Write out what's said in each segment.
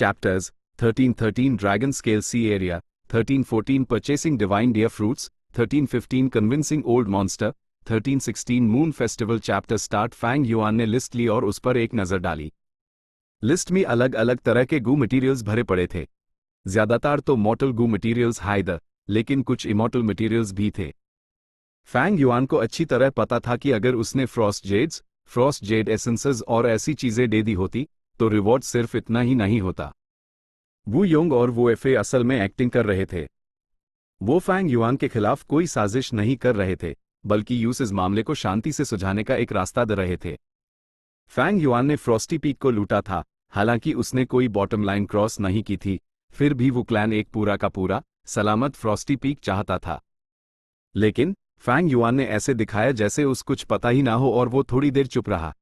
Chapters 13:13 Dragon Scale Sea Area, 13:14 Purchasing Divine Deer Fruits, 13:15 Convincing Old Monster, 13:16 Moon Festival Chapter Start Fang Yuan ने list ली और उस पर एक नज़र डाली। लिस्ट में अलग अलग तरह के गू मटेरियल्स भरे पड़े थे। ज्यादातर तो मॉर्टल गू मटेरियल्स हाइदर, लेकिन कुछ इमॉर्टल मटेरियल्स भी थे। फैंग युआन को अच्छी तरह पता था कि अगर उसने फ्रॉस्ट जेड एसेंसेस और ऐसी चीजें दे दी होती तो रिवॉर्ड सिर्फ इतना ही नहीं होता। वू योंग और वो एफए असल में एक्टिंग कर रहे थे। वो फैंग युआन के खिलाफ कोई साजिश नहीं कर रहे थे, बल्कि यूस इस मामले को शांति से सुलझाने का एक रास्ता दे रहे थे। फैंग युआन ने फ्रॉस्टी पीक को लूटा था, हालांकि उसने कोई बॉटम लाइन क्रॉस नहीं की थी, फिर भी वो क्लैन एक पूरा का पूरा सलामत फ्रॉस्टी पीक चाहता था। लेकिन फैंग युआन ने ऐसे दिखाया जैसे उस कुछ पता ही ना हो और वो थोड़ी देर चुप रहा।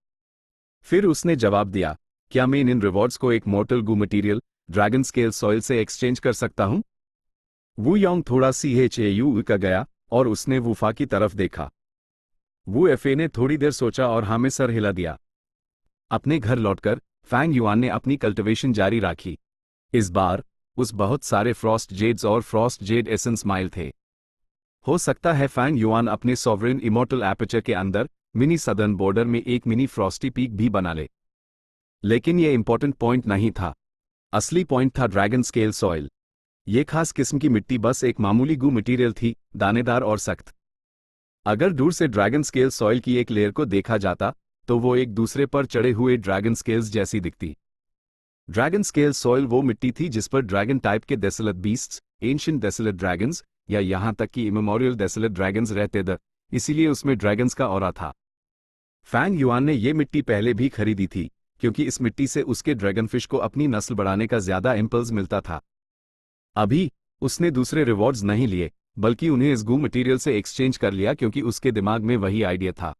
फिर उसने जवाब दिया, क्या मैं इन रिवॉर्ड्स को एक मॉर्टल गू मटीरियल ड्रैगन स्केल सॉइल से एक्सचेंज कर सकता हूं? वू योंग थोड़ा CHAU का गया और उसने वूफा की तरफ देखा। वू एफए ने थोड़ी देर सोचा और हाँ में सर हिला दिया। अपने घर लौटकर फैंग युआन ने अपनी कल्टिवेशन जारी रखी। इस बार उस बहुत सारे फ्रॉस्ट जेड्स और फ्रॉस्ट जेड एसेंस माइल थे। हो सकता है फैंग युआन अपने सॉवरेन इमॉर्टल एपर्चर के अंदर मिनी सदर्न बॉर्डर में एक मिनी फ्रॉस्टी पीक भी बना ले। लेकिन यह इंपॉर्टेंट पॉइंट नहीं था। असली पॉइंट था ड्रैगन स्केल सॉइल। यह खास किस्म की मिट्टी बस एक मामूली गू मटेरियल थी, दानेदार और सख्त। अगर दूर से ड्रैगन स्केल सॉइल की एक लेयर को देखा जाता तो वो एक दूसरे पर चढ़े हुए ड्रैगन स्केल्स जैसी दिखती। ड्रैगन स्केल सॉइल वो मिट्टी थी जिस पर ड्रैगन टाइप के desolate beasts, ancient desolate dragons या यहां तक कि इमेमोरियल डेसोलेट ड्रैगन्स रहते थे, इसीलिए उसमें ड्रैगन्स का ऑरा था। फैंग युआन ने ये मिट्टी पहले भी खरीदी थी, क्योंकि इस मिट्टी से उसके ड्रैगनफिश को अपनी नस्ल बढ़ाने का ज्यादा इंपल्स मिलता था। अभी उसने दूसरे रिवॉर्ड्स नहीं लिए, बल्कि उन्हें इस गू मटेरियल से एक्सचेंज कर लिया क्योंकि उसके दिमाग में वही आइडिया था।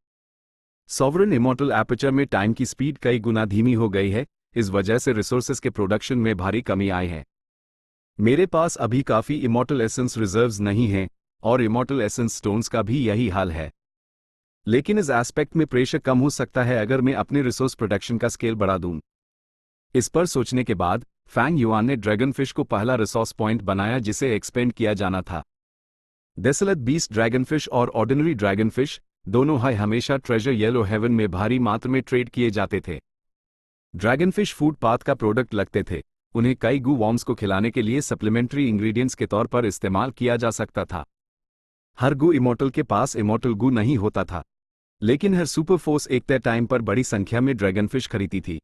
सॉवरेन इमॉर्टल एपर्चर में टाइम की स्पीड कई गुना धीमी हो गई है, इस वजह से रिसोर्सेज के प्रोडक्शन में भारी कमी आई है। मेरे पास अभी काफी इमॉर्टल एसेंस रिजर्व्स नहीं हैं, और इमॉर्टल एसेंस स्टोन्स का भी यही हाल है। लेकिन इस एस्पेक्ट में प्रेशर कम हो सकता है अगर मैं अपने रिसोर्स प्रोडक्शन का स्केल बढ़ा दूं। इस पर सोचने के बाद फैंग युआन ने ड्रैगनफिश को पहला रिसोर्स पॉइंट बनाया जिसे एक्सपेंड किया जाना था। डेसोलेट बीस्ट ड्रैगनफिश और ऑर्डिनरी ड्रैगनफिश दोनों हमेशा ट्रेजर येलो हेवन में भारी मात्रा में ट्रेड किए जाते थे। ड्रैगनफिश फूड पाथ का प्रोडक्ट लगते थे, उन्हें कई गू वॉर्म्स को खिलाने के लिए सप्लीमेंट्री इंग्रेडिएंट्स के तौर पर इस्तेमाल किया जा सकता था। हर गू इमॉर्टल के पास इमॉर्टल गू नहीं होता था, लेकिन हर सुपर फोर्स एक तय टाइम पर बड़ी संख्या में ड्रैगनफिश खरीदी थी।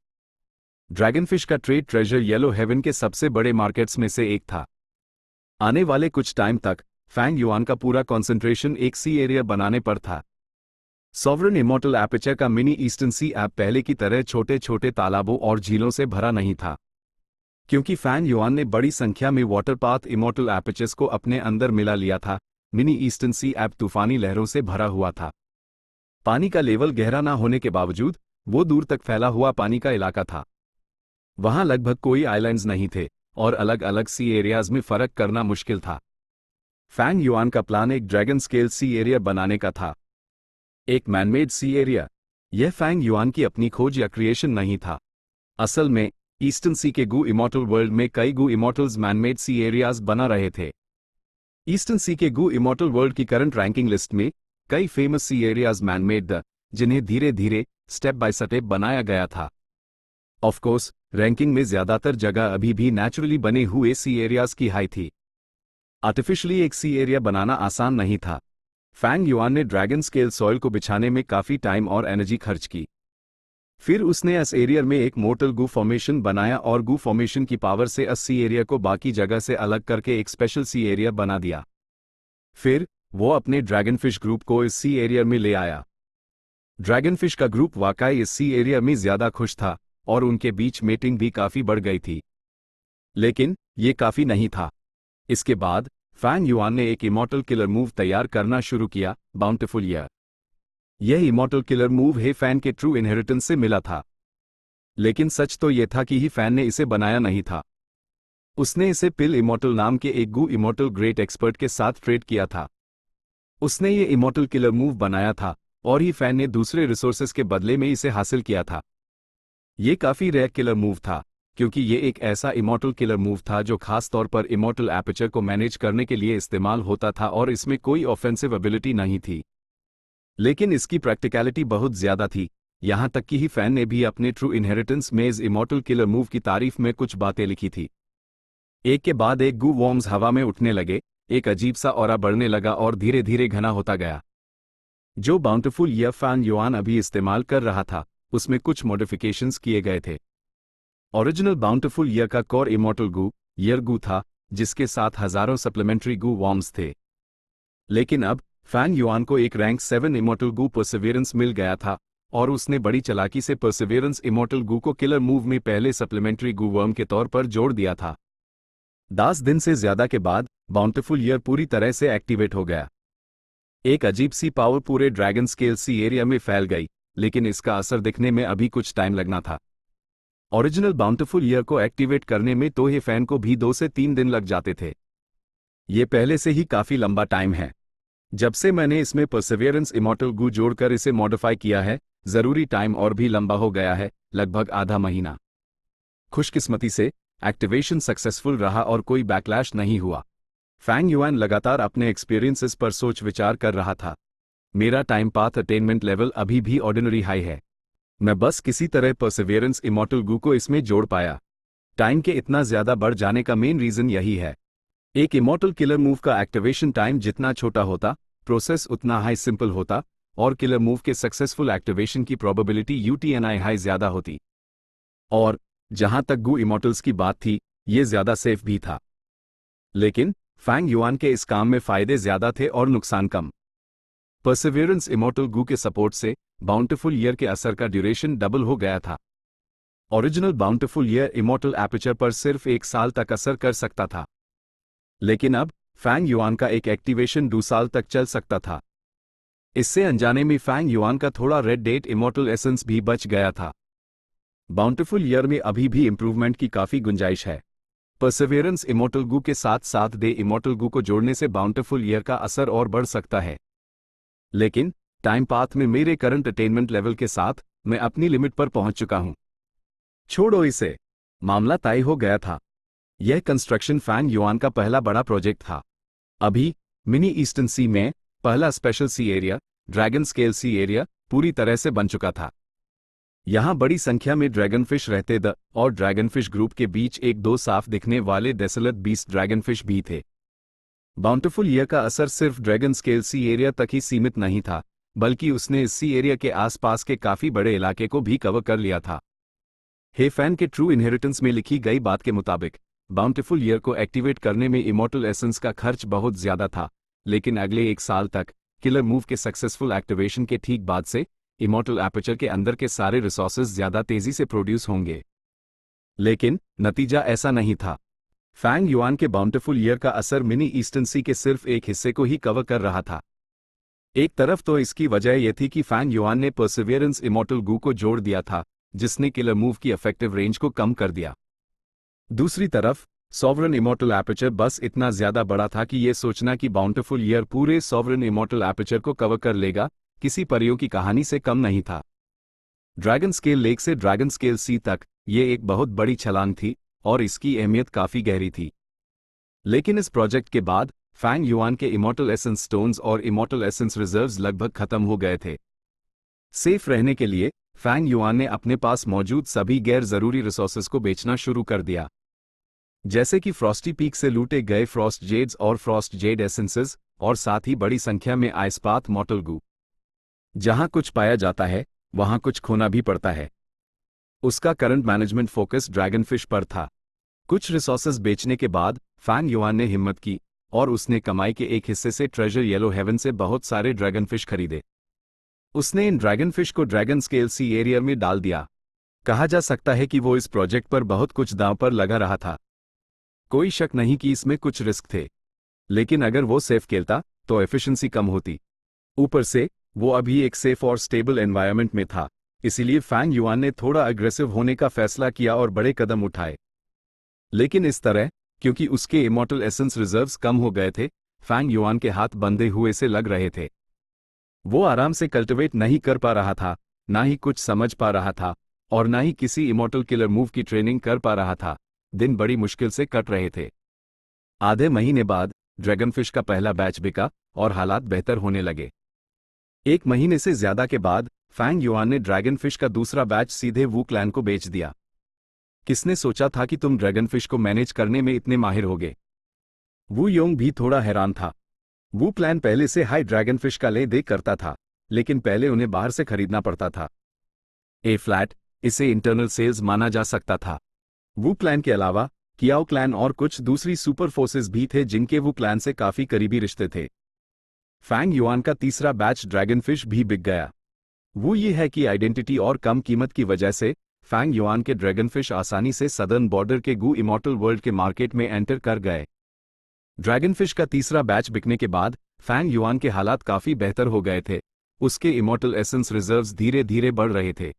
ड्रैगनफिश का ट्रेड ट्रेजर येलो हेवन के सबसे बड़े मार्केट्स में से एक था। आने वाले कुछ टाइम तक फैंग युआन का पूरा कंसंट्रेशन एक सी एरिया बनाने पर था। सॉवरेन इमॉर्टल एपर्चर का मिनी ईस्टर्न सी ऐप पहले की तरह छोटे छोटे तालाबों और झीलों से भरा नहीं था, क्योंकि फैंग युआन ने बड़ी संख्या में वाटर पाथ इमॉर्टल एपर्चर्स को अपने अंदर मिला लिया था। मिनी ईस्टर्न सी ऐप तूफानी लहरों से भरा हुआ था। पानी का लेवल गहरा ना होने के बावजूद वो दूर तक फैला हुआ पानी का इलाका था। वहां लगभग कोई आइलैंड्स नहीं थे और अलग अलग सी एरियाज में फर्क करना मुश्किल था। फैंग युआन का प्लान एक ड्रैगन स्केल सी एरिया बनाने का था, एक मैनमेड सी एरिया। यह फैंग युआन की अपनी खोज या क्रिएशन नहीं था। असल में ईस्टर्न सी के गू इमॉर्टल वर्ल्ड में कई Gu immortals manmade sea areas बना रहे थे। ईस्टर्न सी के गू इमॉर्टल वर्ल्ड की करंट रैंकिंग लिस्ट में कई फेमस सी एरियाज मैनमेड द, जिन्हें धीरे धीरे स्टेप बाय स्टेप बनाया गया था। ऑफ कोर्स रैंकिंग में ज्यादातर जगह अभी भी नेचुरली बने हुए सी एरियाज की हाई थी। आर्टिफिशियली एक सी एरिया बनाना आसान नहीं था। फैंग युआन ने ड्रैगन स्केल सॉइल को बिछाने में काफी टाइम और एनर्जी खर्च की। फिर उसने इस एरिया में एक मोर्टल गू फॉर्मेशन बनाया और गू फॉर्मेशन की पावर से इस सी एरिया को बाकी जगह से अलग करके एक स्पेशल सी एरिया बना दिया। फिर वो अपने ड्रैगनफिश ग्रुप को इस सी एरिया में ले आया। ड्रैगनफिश का ग्रुप वाकई इस सी एरिया में ज्यादा खुश था और उनके बीच मीटिंग भी काफी बढ़ गई थी। लेकिन ये काफी नहीं था। इसके बाद फैंग युआन ने एक इमॉर्टल किलर मूव तैयार करना शुरू किया, बाउंटीफुल ईयर। यह इमॉर्टल किलर मूव हे फैन के ट्रू इनहेरिटेंस से मिला था। लेकिन सच तो यह था कि ही फैन ने इसे बनाया नहीं था। उसने इसे पिल इमॉर्टल नाम के एक गू इमॉर्टल ग्रेट एक्सपर्ट के साथ ट्रेड किया था। उसने ये इमॉर्टल किलर मूव बनाया था और ही फैन ने दूसरे रिसोर्सेज के बदले में इसे हासिल किया था। ये काफी रेयर किलर मूव था, क्योंकि ये एक ऐसा इमॉर्टल किलर मूव था जो खास तौर पर इमॉर्टल एपर्चर को मैनेज करने के लिए इस्तेमाल होता था और इसमें कोई ऑफेंसिव एबिलिटी नहीं थी। लेकिन इसकी प्रैक्टिकलिटी बहुत ज्यादा थी, यहां तक कि ही फैन ने भी अपने ट्रू इनहेरिटेंस में इस इमॉर्टल किलर मूव की तारीफ में कुछ बातें लिखी थी। एक के बाद एक गू वॉर्म्स हवा में उठने लगे, एक अजीब सा ऑरा बढ़ने लगा और धीरे धीरे घना होता गया। जो बाउंटीफुल ईयर फैन युआन अभी इस्तेमाल कर रहा था उसमें कुछ मॉडिफिकेशंस किए गए थे। ओरिजिनल बाउंटीफुल ईयर का कोर इमॉर्टल गू ईयर गू था, जिसके साथ हजारों सप्लीमेंट्री गू वॉर्म्स थे। लेकिन अब फैन युआन को एक रैंक 7 इमॉर्टल गू परसिवियरेंस मिल गया था और उसने बड़ी चालाकी से परसिवियरेंस इमॉर्टल गू को किलर मूव में पहले सप्लीमेंट्री गू वर्म के तौर पर जोड़ दिया था। 10 दिन से ज्यादा के बाद बाउंटीफुल ईयर पूरी तरह से एक्टिवेट हो गया। एक अजीब सी पावर पूरे ड्रैगन स्केल सी एरिया में फैल गई, लेकिन इसका असर दिखने में अभी कुछ टाइम लगना था। ओरिजिनल बाउंटीफुल ईयर को एक्टिवेट करने में तो ये फैन को भी 2 से 3 दिन लग जाते थे। ये पहले से ही काफी लंबा टाइम है। जब से मैंने इसमें परसिवियरेंस इमॉर्टल गू जोड़कर इसे मॉडिफाई किया है, जरूरी टाइम और भी लंबा हो गया है, लगभग आधा महीना। खुशकिस्मती से एक्टिवेशन सक्सेसफुल रहा और कोई बैकलैश नहीं हुआ। फैंग युआन लगातार अपने एक्सपीरियंसेस पर सोच विचार कर रहा था। मेरा टाइम पाथ अटेनमेंट लेवल अभी भी ऑर्डिनरी हाई है। मैं बस किसी तरह परसिवियरेंस इमॉर्टल गू को इसमें जोड़ पाया। टाइम के इतना ज्यादा बढ़ जाने का मेन रीजन यही है। एक इमॉर्टल किलर मूव का एक्टिवेशन टाइम जितना छोटा होता, प्रोसेस उतना हाई सिंपल होता और किलर मूव के सक्सेसफुल एक्टिवेशन की प्रोबेबिलिटी यूटीएनआई हाई ज्यादा होती। और जहां तक गू इमॉर्टल्स की बात थी, ये ज्यादा सेफ भी था। लेकिन फैंग युआन के इस काम में फायदे ज्यादा थे और नुकसान कम। परसिवियरेंस इमॉर्टल गू के सपोर्ट से बाउंटीफुल ईयर के असर का ड्यूरेशन डबल हो गया था। Original bountiful year immortal aperture पर सिर्फ 1 साल तक असर कर सकता था, लेकिन अब फैंग युआन का एक एक्टिवेशन 2 साल तक चल सकता था। इससे अनजाने में फैंग युआन का थोड़ा रेड डेट इमॉर्टल एसेंस भी बच गया था। बाउंटीफुल ईयर में अभी भी इंप्रूवमेंट की काफी गुंजाइश है। परसिवियरेंस इमॉर्टल गू के साथ साथ दे इमॉर्टल गू को जोड़ने से बाउंटीफुल ईयर का असर और बढ़ सकता है। लेकिन टाइम पाथ में मेरे करंट अटेनमेंट लेवल के साथ मैं अपनी लिमिट पर पहुंच चुका हूं। छोड़ो इसे, मामला तय हो गया था। यह कंस्ट्रक्शन फैंग युआन का पहला बड़ा प्रोजेक्ट था। अभी मिनी ईस्टर्न सी में पहला special sea area, dragon scale sea area, पूरी तरह से बन चुका था। यहां बड़ी संख्या में ड्रैगनफिश रहते द और ड्रैगनफिश ग्रुप के बीच एक दो साफ दिखने वाले डेसोलेट बीस्ट ड्रैगनफिश भी थे। बाउंटीफुल ईयर का असर सिर्फ ड्रैगन स्केल सी एरिया तक ही सीमित नहीं था, बल्कि उसने इस सी एरिया के आसपास के काफी बड़े इलाके को भी कवर कर लिया था। हे फैन के ट्रू इनहेरिटेंस में लिखी गई बात के मुताबिक बाउंटीफुल ईयर को एक्टिवेट करने में इमॉर्टल एसेंस का खर्च बहुत ज्यादा था, लेकिन अगले 1 साल तक किलर मूव के सक्सेसफुल एक्टिवेशन के ठीक बाद से इमॉर्टल एपर्चर के अंदर के सारे रिसोर्सेज ज्यादा तेजी से प्रोड्यूस होंगे। लेकिन नतीजा ऐसा नहीं था। फैंग युआन के बाउंटीफुल ईयर का असर मिनी ईस्टर्न सी के सिर्फ एक हिस्से को ही कवर कर रहा था। एक तरफ तो इसकी वजह यह थी कि फैंग युआन ने परसिवियरेंस इमॉर्टल गू को जोड़ दिया था, जिसने किलर मूव की इफेक्टिव रेंज को कम कर दिया। दूसरी तरफ सॉवरन इमॉर्टल एपर्चर बस इतना ज्यादा बड़ा था कि यह सोचना कि बाउंटीफुल ईयर पूरे सॉवरन इमॉर्टल एपर्चर को कवर कर लेगा किसी परियों की कहानी से कम नहीं था। ड्रैगन स्केल लेक से ड्रैगन स्केल सी तक यह एक बहुत बड़ी छलांग थी और इसकी अहमियत काफी गहरी थी। लेकिन इस प्रोजेक्ट के बाद फैंग युआन के इमॉर्टल एसेंस स्टोन्स और इमॉर्टल एसेंस रिजर्व्स लगभग खत्म हो गए थे। सेफ रहने के लिए फैंग युआन ने अपने पास मौजूद सभी गैर जरूरी रिसोर्सेज को बेचना शुरू कर दिया, जैसे कि फ्रॉस्टी पीक से लूटे गए फ्रॉस्ट जेड्स और फ्रॉस्ट जेड एसेंसेस, और साथ ही बड़ी संख्या में आइसपाथ मॉर्टल गू। जहां कुछ पाया जाता है वहां कुछ खोना भी पड़ता है। उसका करंट मैनेजमेंट फोकस ड्रैगनफिश पर था। कुछ रिसोर्सेज बेचने के बाद फैंग युआन ने हिम्मत की और उसने कमाई के एक हिस्से से ट्रेजर येलो हेवन से बहुत सारे ड्रैगनफिश खरीदे। उसने इन ड्रैगनफिश को ड्रैगन स्केल सी एरिया में डाल दिया। कहा जा सकता है कि वो इस प्रोजेक्ट पर बहुत कुछ दांव पर लगा रहा था। कोई शक नहीं कि इसमें कुछ रिस्क थे, लेकिन अगर वो सेफ खेलता तो एफिशिएंसी कम होती। ऊपर से वो अभी एक सेफ और स्टेबल एनवायरनमेंट में था, इसीलिए फैंग युआन ने थोड़ा अग्रेसिव होने का फैसला किया और बड़े कदम उठाए। लेकिन इस तरह, क्योंकि उसके इमॉर्टल एसेंस रिजर्व्स कम हो गए थे, फैंग युआन के हाथ बंधे हुए से लग रहे थे। वो आराम से कल्टिवेट नहीं कर पा रहा था, ना ही कुछ समझ पा रहा था, और ना ही किसी इमॉर्टल किलर मूव की ट्रेनिंग कर पा रहा था। दिन बड़ी मुश्किल से कट रहे थे। आधे महीने बाद ड्रैगनफिश का पहला बैच बिका और हालात बेहतर होने लगे। 1 महीने से ज्यादा के बाद फैंग युआन ने ड्रैगनफिश का दूसरा बैच सीधे वू क्लैन को बेच दिया। किसने सोचा था कि तुम ड्रैगनफिश को मैनेज करने में इतने माहिर होगे? वू योंग भी थोड़ा हैरान था। वू क्लैन पहले से हाई ड्रैगनफिश का ले दे करता था, लेकिन पहले उन्हें बाहर से खरीदना पड़ता था। ए फ्लैट, इसे इंटरनल सेल्स माना जा सकता था। वू क्लैन के अलावा कियाओ क्लैन और कुछ दूसरी सुपर फोर्सेस भी थे जिनके वू क्लैन से काफी करीबी रिश्ते थे। फैंग युआन का तीसरा बैच ड्रैगनफिश भी बिक गया। वो ये है कि आइडेंटिटी और कम कीमत की वजह से फैंग युआन के ड्रैगनफिश आसानी से सदर्न बॉर्डर के गू इमॉर्टल वर्ल्ड के मार्केट में एंटर कर गए। ड्रैगनफिश का तीसरा बैच बिकने के बाद फैंग युआन के हालात काफी बेहतर हो गए थे। उसके इमॉर्टल एसेंस रिजर्व्स धीरे धीरे बढ़ रहे थे।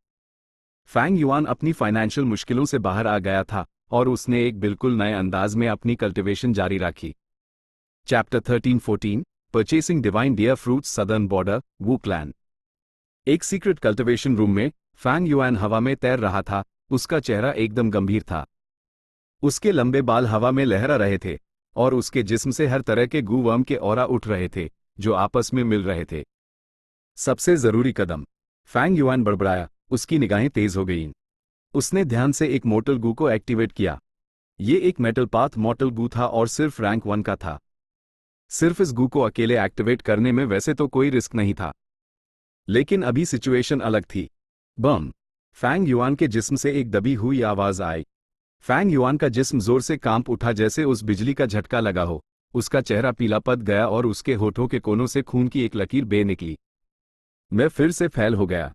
फैंग युआन अपनी फाइनेंशियल मुश्किलों से बाहर आ गया था और उसने एक बिल्कुल नए अंदाज में अपनी कल्टीवेशन जारी रखी। Chapter 13-14 purchasing divine dear fruits southern border Wu clan. एक सीक्रेट कल्टीवेशन रूम में फैंग युआन हवा में तैर रहा था। उसका चेहरा एकदम गंभीर था। उसके लंबे बाल हवा में लहरा रहे थे और उसके जिस्म से हर तरह के गू वर्म के ऑरा उठ रहे थे जो आपस में मिल रहे थे। सबसे जरूरी कदम, फैंग युआन बड़बड़ाया। उसकी निगाहें तेज हो गईं। उसने ध्यान से एक मोर्टल गू को एक्टिवेट किया। ये एक मेटल पाथ मोर्टल गू था और सिर्फ रैंक 1 का था। सिर्फ इस गू को अकेले एक्टिवेट करने में वैसे तो कोई रिस्क नहीं था, लेकिन अभी सिचुएशन अलग थी। बम! फैंग युआन के जिस्म से एक दबी हुई आवाज आई। फैंग युआन का जिस्म जोर से कांप उठा जैसे उस बिजली का झटका लगा हो। उसका चेहरा पीला पड़ गया और उसके होठों के कोनों से खून की एक लकीर बह निकली। मैं फिर से फैल हो गया।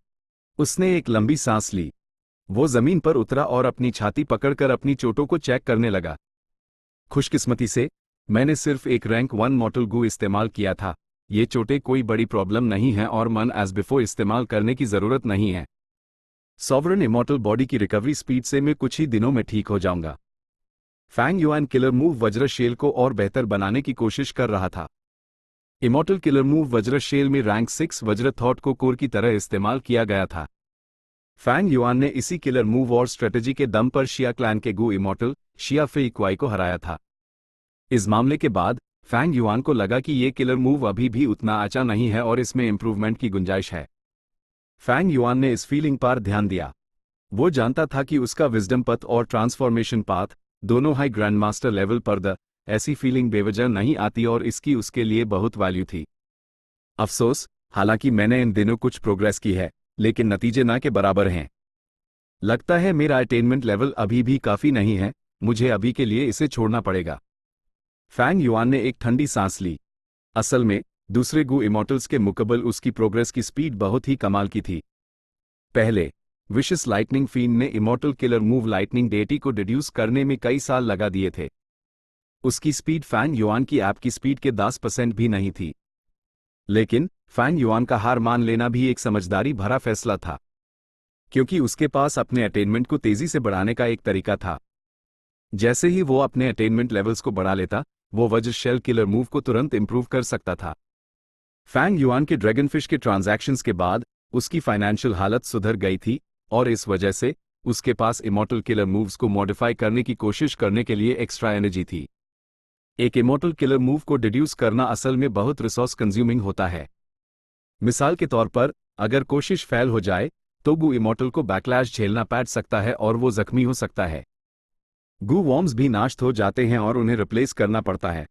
उसने एक लंबी सांस ली। वो जमीन पर उतरा और अपनी छाती पकड़कर अपनी चोटों को चेक करने लगा। खुशकिस्मती से मैंने सिर्फ एक रैंक 1 मॉर्टल गू इस्तेमाल किया था। ये चोटें कोई बड़ी प्रॉब्लम नहीं है और मन एज बिफोर इस्तेमाल करने की जरूरत नहीं है। सॉवरन इमॉर्टल बॉडी की रिकवरी स्पीड से मैं कुछ ही दिनों में ठीक हो जाऊंगा। फैंग युआन किलर मूव वज्र शेल को और बेहतर बनाने की कोशिश कर रहा था। इमॉर्टल किलर मूव वज्र शेल में रैंक 6 वज्र थॉट को कोर की तरह इस्तेमाल किया गया था। फैंग युआन ने इसी किलर मूव और स्ट्रेटेजी के दम पर शिया क्लैन के गू इमॉर्टल शिया फे इक्वाई को हराया था। इस मामले के बाद फैंग युआन को लगा कि ये किलर मूव अभी भी उतना अच्छा नहीं है और इसमें इंप्रूवमेंट की गुंजाइश है। फैंग युआन ने इस फीलिंग पर ध्यान दिया। वो जानता था कि उसका विजडम पथ और ट्रांसफॉर्मेशन पाथ दोनों हाई ग्रैंड मास्टर लेवल पर ऐसी फीलिंग बेवजह नहीं आती और इसकी उसके लिए बहुत वैल्यू थी। अफसोस, हालांकि मैंने इन दिनों कुछ प्रोग्रेस की है, लेकिन नतीजे ना के बराबर हैं। लगता है मेरा अटेनमेंट लेवल अभी भी काफी नहीं है। मुझे अभी के लिए इसे छोड़ना पड़ेगा। फैंग युआन ने एक ठंडी सांस ली। असल में दूसरे गू इमॉर्टल्स के मुकाबले उसकी प्रोग्रेस की स्पीड बहुत ही कमाल की थी। पहले विशेष लाइटनिंग फीन ने immortal killer move lightning deity को डिड्यूस करने में कई साल लगा दिए थे। उसकी स्पीड फैंग युआन की ऐप की स्पीड के 10% भी नहीं थी। लेकिन फैंग युआन का हार मान लेना भी एक समझदारी भरा फैसला था, क्योंकि उसके पास अपने अटेनमेंट को तेजी से बढ़ाने का एक तरीका था। जैसे ही वो अपने अटेनमेंट लेवल्स को बढ़ा लेता, वो वज्र शेल किलर मूव को तुरंत इंप्रूव कर सकता था। फैंग युआन के ड्रैगनफिश के ट्रांजैक्शंस के बाद उसकी फाइनेंशियल हालत सुधर गई थी और इस वजह से उसके पास इमॉर्टल किलर मूव्स को मॉडिफाई करने की कोशिश करने के लिए एक्स्ट्रा एनर्जी थी। एक इमॉर्टल किलर मूव को डिड्यूस करना असल में बहुत रिसोर्स कंज्यूमिंग होता है। मिसाल के तौर पर, अगर कोशिश फेल हो जाए तो गू इमॉर्टल को बैकलैश झेलना पड़ सकता है और वो जख्मी हो सकता है। गू वॉर्म्स भी नाश हो जाते हैं और उन्हें रिप्लेस करना पड़ता है।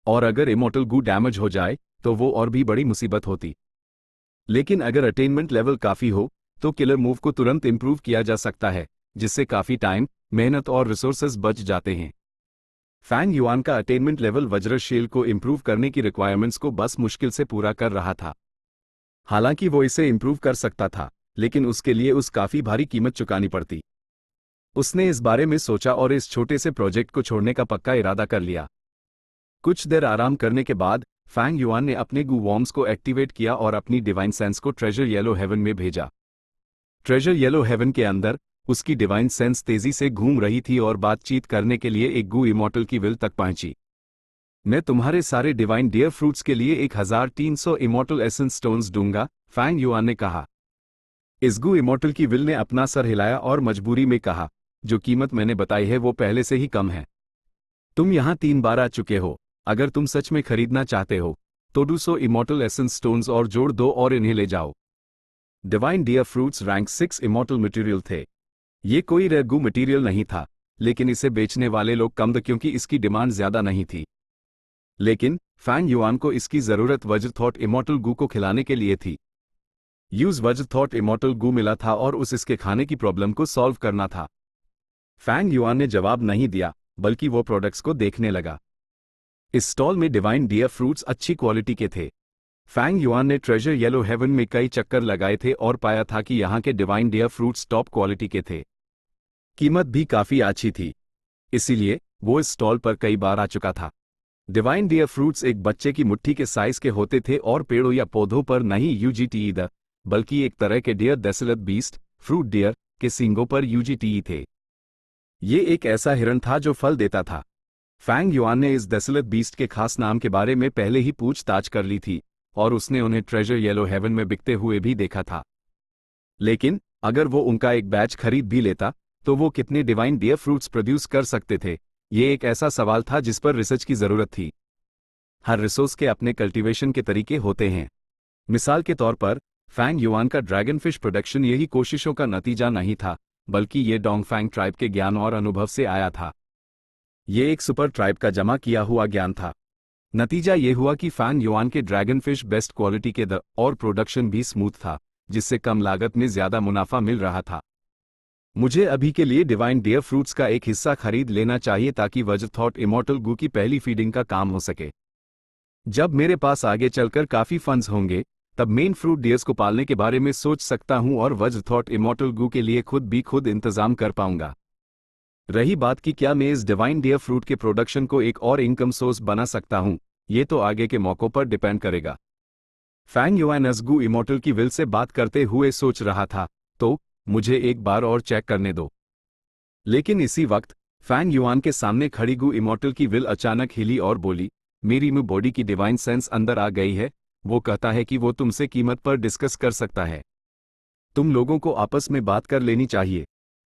और अगर इमॉर्टल गू डैमेज हो जाए तो वो और भी बड़ी मुसीबत होती। लेकिन अगर अटेनमेंट लेवल काफी हो तो किलर मूव को तुरंत इंप्रूव किया जा सकता है, जिससे काफी टाइम, मेहनत और रिसोर्सेज बच जाते हैं। फैंग युआन का अटेनमेंट लेवल वज्र शेल को इंप्रूव करने की रिक्वायरमेंट्स को बस मुश्किल से पूरा कर रहा था। हालांकि वो इसे इंप्रूव कर सकता था, लेकिन उसके लिए काफी भारी कीमत चुकानी पड़ती। उसने इस बारे में सोचा और इस छोटे से प्रोजेक्ट को छोड़ने का पक्का इरादा कर लिया। कुछ देर आराम करने के बाद फैंग युआन ने अपने गू वॉर्म्स को एक्टिवेट किया और अपनी डिवाइन सेंस को ट्रेजर येलो हेवन में भेजा। ट्रेजर येलो हेवन के अंदर उसकी डिवाइन सेंस तेजी से घूम रही थी और बातचीत करने के लिए एक गू इमॉर्टल की विल तक पहुंची। मैं तुम्हारे सारे डिवाइन डियर फ्रूट्स के लिए 1300 इमॉर्टल एसेंस स्टोन्स दूंगा, फैंग युआन ने कहा। इस गू इमोर्टल की विल ने अपना सर हिलाया और मजबूरी में कहा, जो कीमत मैंने बताई है वो पहले से ही कम है। तुम यहाँ 3 बार आ चुके हो, अगर तुम सच में खरीदना चाहते हो तो 200 इमोर्टल एसेंस स्टोन्स और जोड़ दो और इन्हें ले जाओ। Divine dear fruits rank 6 immortal material थे। ये कोई रेयर गू मटेरियल नहीं था, लेकिन इसे बेचने वाले लोग कम थे क्योंकि इसकी डिमांड ज्यादा नहीं थी। लेकिन फैंग युआन को इसकी जरूरत वज्रथॉट इमोर्टल गू को खिलाने के लिए थी। यूज वज्रथॉट इमोर्टल गू मिला था और इसके खाने की प्रॉब्लम को सॉल्व करना था। फैंग युआन ने जवाब नहीं दिया, बल्कि वो प्रोडक्ट्स को देखने लगा। इस स्टॉल में डिवाइन डियर फ्रूट्स अच्छी क्वालिटी के थे। फैंग युआन ने ट्रेजर येलो हेवन में कई चक्कर लगाए थे और पाया था कि यहाँ के divine dear fruits top quality के थे। कीमत भी काफी अच्छी थी, इसीलिए वो इस स्टॉल पर कई बार आ चुका था। डिवाइन डियर फ्रूट्स एक बच्चे की मुट्ठी के साइज के होते थे और पेड़ों या पौधों पर नहीं यूजीटी इधर, बल्कि एक तरह के डियर डेसलत बीस्ट फ्रूट डियर के सींगों पर यूजीटी थे। ये एक ऐसा हिरण था जो फल देता था। फैंग युआन ने इस डेसलत बीस्ट के खास नाम के बारे में पहले ही पूछताछ कर ली थी और उसने उन्हें ट्रेजर येलो हेवन में बिकते हुए भी देखा था। लेकिन अगर वो उनका एक बैच खरीद भी लेता तो वो कितने डिवाइन डियर फ्रूट्स प्रोड्यूस कर सकते थे, ये एक ऐसा सवाल था जिस पर रिसर्च की जरूरत थी। हर रिसोर्स के अपने कल्टीवेशन के तरीके होते हैं। मिसाल के तौर पर फैंग युआन का ड्रैगन फिश प्रोडक्शन यही कोशिशों का नतीजा नहीं था, बल्कि ये डोंगफैंग ट्राइब के ज्ञान और अनुभव से आया था। ये एक सुपर ट्राइब का जमा किया हुआ ज्ञान था। नतीजा ये हुआ कि फैंग युआन के ड्रैगन फिश बेस्ट क्वालिटी के द और प्रोडक्शन भी स्मूथ था, जिससे कम लागत में ज्यादा मुनाफा मिल रहा था। मुझे अभी के लिए डिवाइन डियर फ्रूट्स का एक हिस्सा खरीद लेना चाहिए ताकि वज्रथॉट इमोर्टल गू की पहली फीडिंग का काम हो सके। जब मेरे पास आगे चलकर काफी फंड्स होंगे तब मेन फ्रूट डियर्स को पालने के बारे में सोच सकता हूं और वज्रथॉट इमोर्टल गू के लिए खुद इंतजाम कर पाऊंगा। रही बात कि क्या मैं इस डिवाइन डियर फ्रूट के प्रोडक्शन को एक और इनकम सोर्स बना सकता हूं, ये तो आगे के मौकों पर डिपेंड करेगा। फैंग युआन गू इमोर्टल की विल से बात करते हुए सोच रहा था, तो मुझे एक बार और चेक करने दो। लेकिन इसी वक्त फैंग युआन के सामने खड़ी गू इमोर्टल की विल अचानक हिली और बोली, मेरी मुंह बॉडी की डिवाइन सेंस अंदर आ गई है। वो कहता है कि वो तुमसे कीमत पर डिस्कस कर सकता है। तुम लोगों को आपस में बात कर लेनी चाहिए।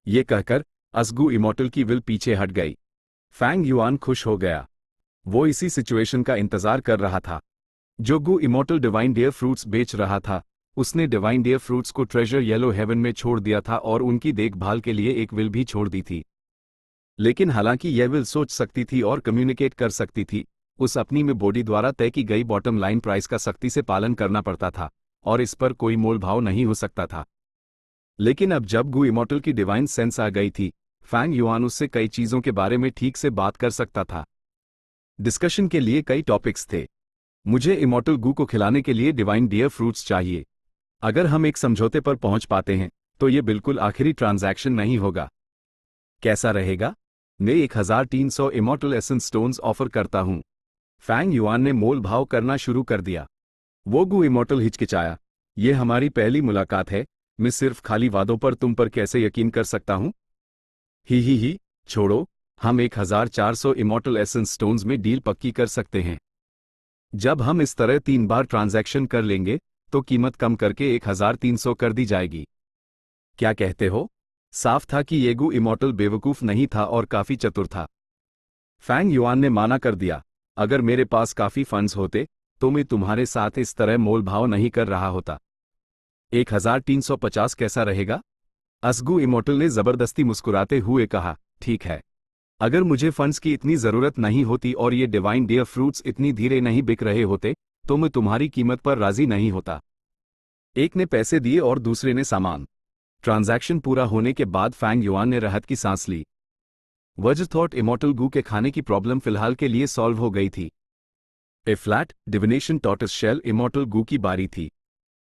ये कहकर असगू इमोर्टल की विल पीछे हट गई। फैंग युआन खुश हो गया। वो इसी सिचुएशन का इंतजार कर रहा था। जो गू इमोर्टल डिवाइन डियर फ्रूट्स बेच रहा था, उसने डिवाइन डियर फ्रूट्स को ट्रेजर येलो हेवन में छोड़ दिया था और उनकी देखभाल के लिए एक विल भी छोड़ दी थी। लेकिन हालांकि यह विल सोच सकती थी और कम्युनिकेट कर सकती थी, उस अपनी में बॉडी द्वारा तय की गई बॉटम लाइन प्राइस का सख्ती से पालन करना पड़ता था और इस पर कोई मोल भाव नहीं हो सकता था। लेकिन अब जब गू इमोर्टल की डिवाइन सेंस आ गई थी, फैंग युआन उससे कई चीजों के बारे में ठीक से बात कर सकता था। डिस्कशन के लिए कई टॉपिक्स थे। मुझे इमोर्टल गू को खिलाने के लिए डिवाइन डियर फ्रूट्स चाहिए। अगर हम एक समझौते पर पहुंच पाते हैं तो ये बिल्कुल आखिरी ट्रांजैक्शन नहीं होगा। कैसा रहेगा? मैं 1300 इमोर्टल एसेंस स्टोन्स ऑफर करता हूं। फैंग युआन ने मोल भाव करना शुरू कर दिया। वो गू इमोर्टल हिचकिचाया, ये हमारी पहली मुलाकात है, मैं सिर्फ खाली वादों पर तुम पर कैसे यकीन कर सकता हूं? ही, छोड़ो, हम 1400 इमोर्टल एसेंस स्टोन्स में डील पक्की कर सकते हैं। जब हम इस तरह 3 बार ट्रांजैक्शन कर लेंगे तो कीमत कम करके 1300 कर दी जाएगी। क्या कहते हो? साफ था कि ये गू इमोर्टल बेवकूफ नहीं था और काफी चतुर था। फैंग युआन ने माना कर दिया, अगर मेरे पास काफी फंड्स होते तो मैं तुम्हारे साथ इस तरह मोल भाव नहीं कर रहा होता। 1350 कैसा रहेगा? असगू इमोर्टल ने जबरदस्ती मुस्कुराते हुए कहा, ठीक है। अगर मुझे फंड्स की इतनी जरूरत नहीं होती और ये डिवाइन डियर फ्रूट्स इतनी धीरे नहीं बिक रहे होते तो मैं तुम्हारी कीमत पर राजी नहीं होता। एक ने पैसे दिए और दूसरे ने सामान। ट्रांजैक्शन पूरा होने के बाद फैंग युआन ने राहत की सांस ली। वज्रथॉट इमोर्टल गू के खाने की प्रॉब्लम फिलहाल के लिए सॉल्व हो गई थी। ए फ्लैट डिविनेशन टॉर्टस शेल इमोर्टल गू की बारी थी।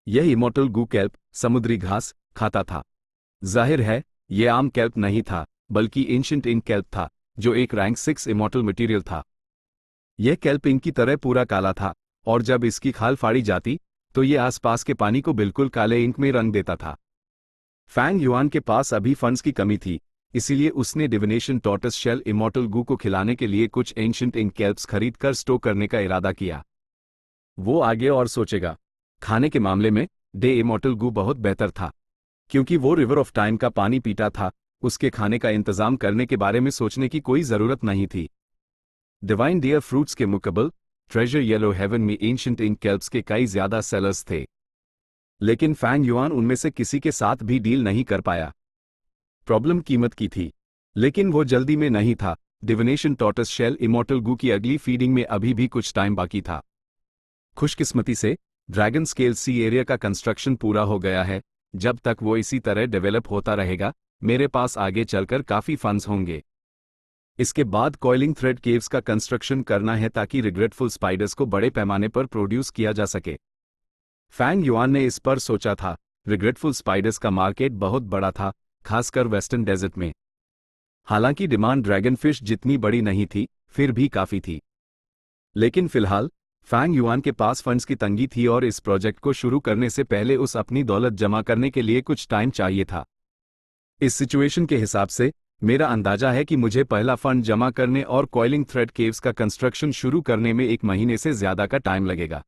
यह इमोर्टल गू केल्प, समुद्री घास, खाता था। जाहिर है यह आम केल्प नहीं था, बल्कि एंशिएंट इंक केल्प था, जो एक रैंक 6 इमोर्टल मटेरियल था। यह केल्प इंक की तरह पूरा काला था और जब इसकी खाल फाड़ी जाती तो यह आसपास के पानी को बिल्कुल काले इंक में रंग देता था। फैंग युआन के पास अभी फंड्स की कमी थी, इसीलिए उसने डिविनेशन टॉर्टस शेल इमोर्टल गू को खिलाने के लिए कुछ एंशिएंट इंक केल्प्स खरीद कर स्टोर करने का इरादा किया। वो आगे और सोचेगा। खाने के मामले में डे इमोर्टल गू बहुत बेहतर था। क्योंकि वो रिवर ऑफ टाइम का पानी पीता था, उसके खाने का इंतजाम करने के बारे में सोचने की कोई जरूरत नहीं थी। डिवाइन डियर फ्रूट्स के मुकाबले ट्रेजर येलो हेवन में एंशिएंट इंक केल्प्स के कई ज्यादा सेलर्स थे, लेकिन फैंग युआन उनमें से किसी के साथ भी डील नहीं कर पाया। प्रॉब्लम कीमत की थी, लेकिन वो जल्दी में नहीं था। डिविनेशन टॉर्टस शेल इमॉर्टल गू की अगली फीडिंग में अभी भी कुछ टाइम बाकी था। खुशकिस्मती से ड्रैगन स्केल सी एरिया का कंस्ट्रक्शन पूरा हो गया है। जब तक वो इसी तरह डेवलप होता रहेगा, मेरे पास आगे चलकर काफी फंड्स होंगे। इसके बाद कॉइलिंग थ्रेड केव्स का कंस्ट्रक्शन करना है ताकि रिग्रेटफुल स्पाइडर्स को बड़े पैमाने पर प्रोड्यूस किया जा सके। फैंग युआन ने इस पर सोचा था। रिग्रेटफुल स्पाइडर्स का मार्केट बहुत बड़ा था, खासकर वेस्टर्न डेजर्ट में। हालांकि डिमांड ड्रैगन फिश जितनी बड़ी नहीं थी, फिर भी काफी थी। लेकिन फिलहाल फैंग युआन के पास फंड्स की तंगी थी और इस प्रोजेक्ट को शुरू करने से पहले उस अपनी दौलत जमा करने के लिए कुछ टाइम चाहिए था। इस सिचुएशन के हिसाब से मेरा अंदाजा है कि मुझे पहला फंड जमा करने और कॉइलिंग थ्रेड केव्स का कंस्ट्रक्शन शुरू करने में 1 महीने से ज्यादा का टाइम लगेगा।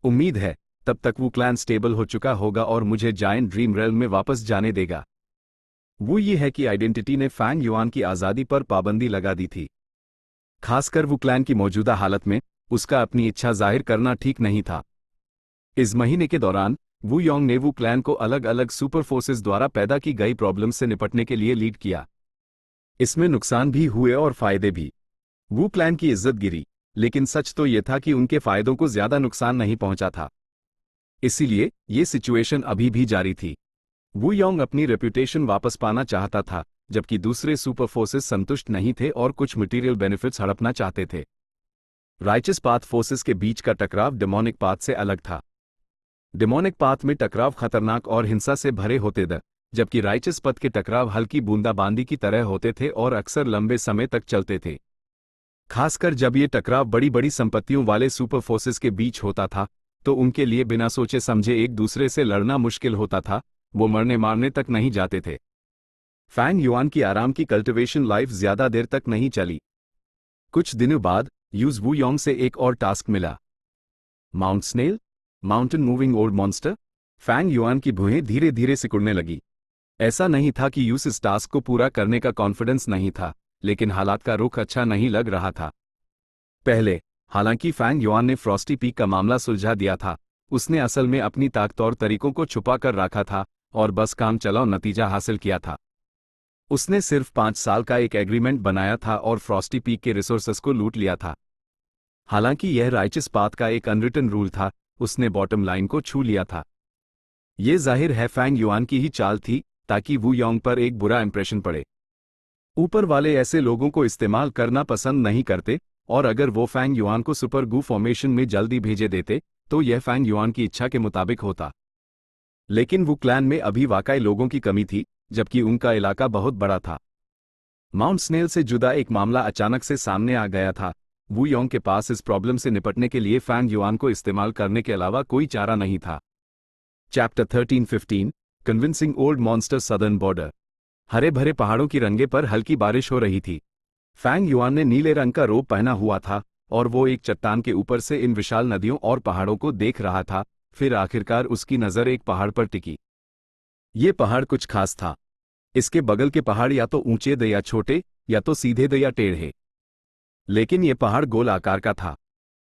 उम्मीद है तब तक वो क्लैन स्टेबल हो चुका होगा और मुझे जायंट ड्रीम रेल्म में वापस जाने देगा। वो ये है कि आइडेंटिटी ने फैंग युआन की आज़ादी पर पाबंदी लगा दी थी। खासकर वो क्लैन की मौजूदा हालत में उसका अपनी इच्छा जाहिर करना ठीक नहीं था। इस महीने के दौरान वू योंग ने वू क्लैन को अलग अलग सुपर फोर्सेस द्वारा पैदा की गई प्रॉब्लम से निपटने के लिए लीड किया। इसमें नुकसान भी हुए और फायदे भी। वू क्लैन की इज्जत गिरी, लेकिन सच तो यह था कि उनके फायदों को ज्यादा नुकसान नहीं पहुंचा था। इसीलिए ये सिचुएशन अभी भी जारी थी। वू योंग अपनी रेपुटेशन वापस पाना चाहता था, जबकि दूसरे सुपर फोर्सेस संतुष्ट नहीं थे और कुछ मटेरियल बेनिफिट्स हड़पना चाहते थे। राइचस पाथ फोर्सेस के बीच का टकराव डेमोनिक पाथ से अलग था। डेमोनिक पाथ में टकराव खतरनाक और हिंसा से भरे होते थे, जबकि राइचस पथ के टकराव हल्की बूंदाबांदी की तरह होते थे और अक्सर लंबे समय तक चलते थे। खासकर जब ये टकराव बड़ी बड़ी संपत्तियों वाले सुपर फोर्सेस के बीच होता था, तो उनके लिए बिना सोचे समझे एक दूसरे से लड़ना मुश्किल होता था। वो मरने मारने तक नहीं जाते थे। फैंग युआन की आराम की कल्टिवेशन लाइफ ज्यादा देर तक नहीं चली। कुछ दिनों बाद यूज वू योंग से एक और टास्क मिला। Mount Snail, mountain moving old monster. Fang Yuan की भुएं धीरे धीरे सिकुड़ने लगी। ऐसा नहीं था कि यूज इस टास्क को पूरा करने का कॉन्फिडेंस नहीं था, लेकिन हालात का रुख अच्छा नहीं लग रहा था। पहले हालांकि फैंग युआन ने फ्रॉस्टी पीक का मामला सुलझा दिया था, उसने असल में अपनी ताकत और तरीकों को छुपा कर रखा था और बस काम चलाओ नतीजा हासिल किया था। उसने सिर्फ 5 साल का एक एग्रीमेंट बनाया था और फ्रॉस्टी पीक के रिसोर्सेस को लूट लिया था। हालांकि यह राइचस पाथ का एक अनरिटन रूल था, उसने बॉटम लाइन को छू लिया था। यह जाहिर है फैंग युआन की ही चाल थी, ताकि वू योंग पर एक बुरा इंप्रेशन पड़े। ऊपर वाले ऐसे लोगों को इस्तेमाल करना पसंद नहीं करते, और अगर वो फैंग युआन को सुपर गू फॉर्मेशन में जल्दी भेजे देते तो यह फैंग युआन की इच्छा के मुताबिक होता। लेकिन वो क्लैन में अभी वाकई लोगों की कमी थी, जबकि उनका इलाका बहुत बड़ा था। माउंट स्नेल से जुदा एक मामला अचानक से सामने आ गया था। वू योंग के पास इस प्रॉब्लम से निपटने के लिए फैंग युआन को इस्तेमाल करने के अलावा कोई चारा नहीं था। Chapter 13-15 convincing old monster southern border. हरे भरे पहाड़ों की रंगे पर हल्की बारिश हो रही थी। फैंग युआन ने नीले रंग का रोब पहना हुआ था और वो एक चट्टान के ऊपर से इन विशाल नदियों और पहाड़ों को देख रहा था। फिर आखिरकार उसकी नजर एक पहाड़ पर टिकी। ये पहाड़ कुछ खास था। इसके बगल के पहाड़ या तो ऊंचे द या छोटे, या तो सीधे द या टेढ़े, लेकिन यह पहाड़ गोल आकार का था।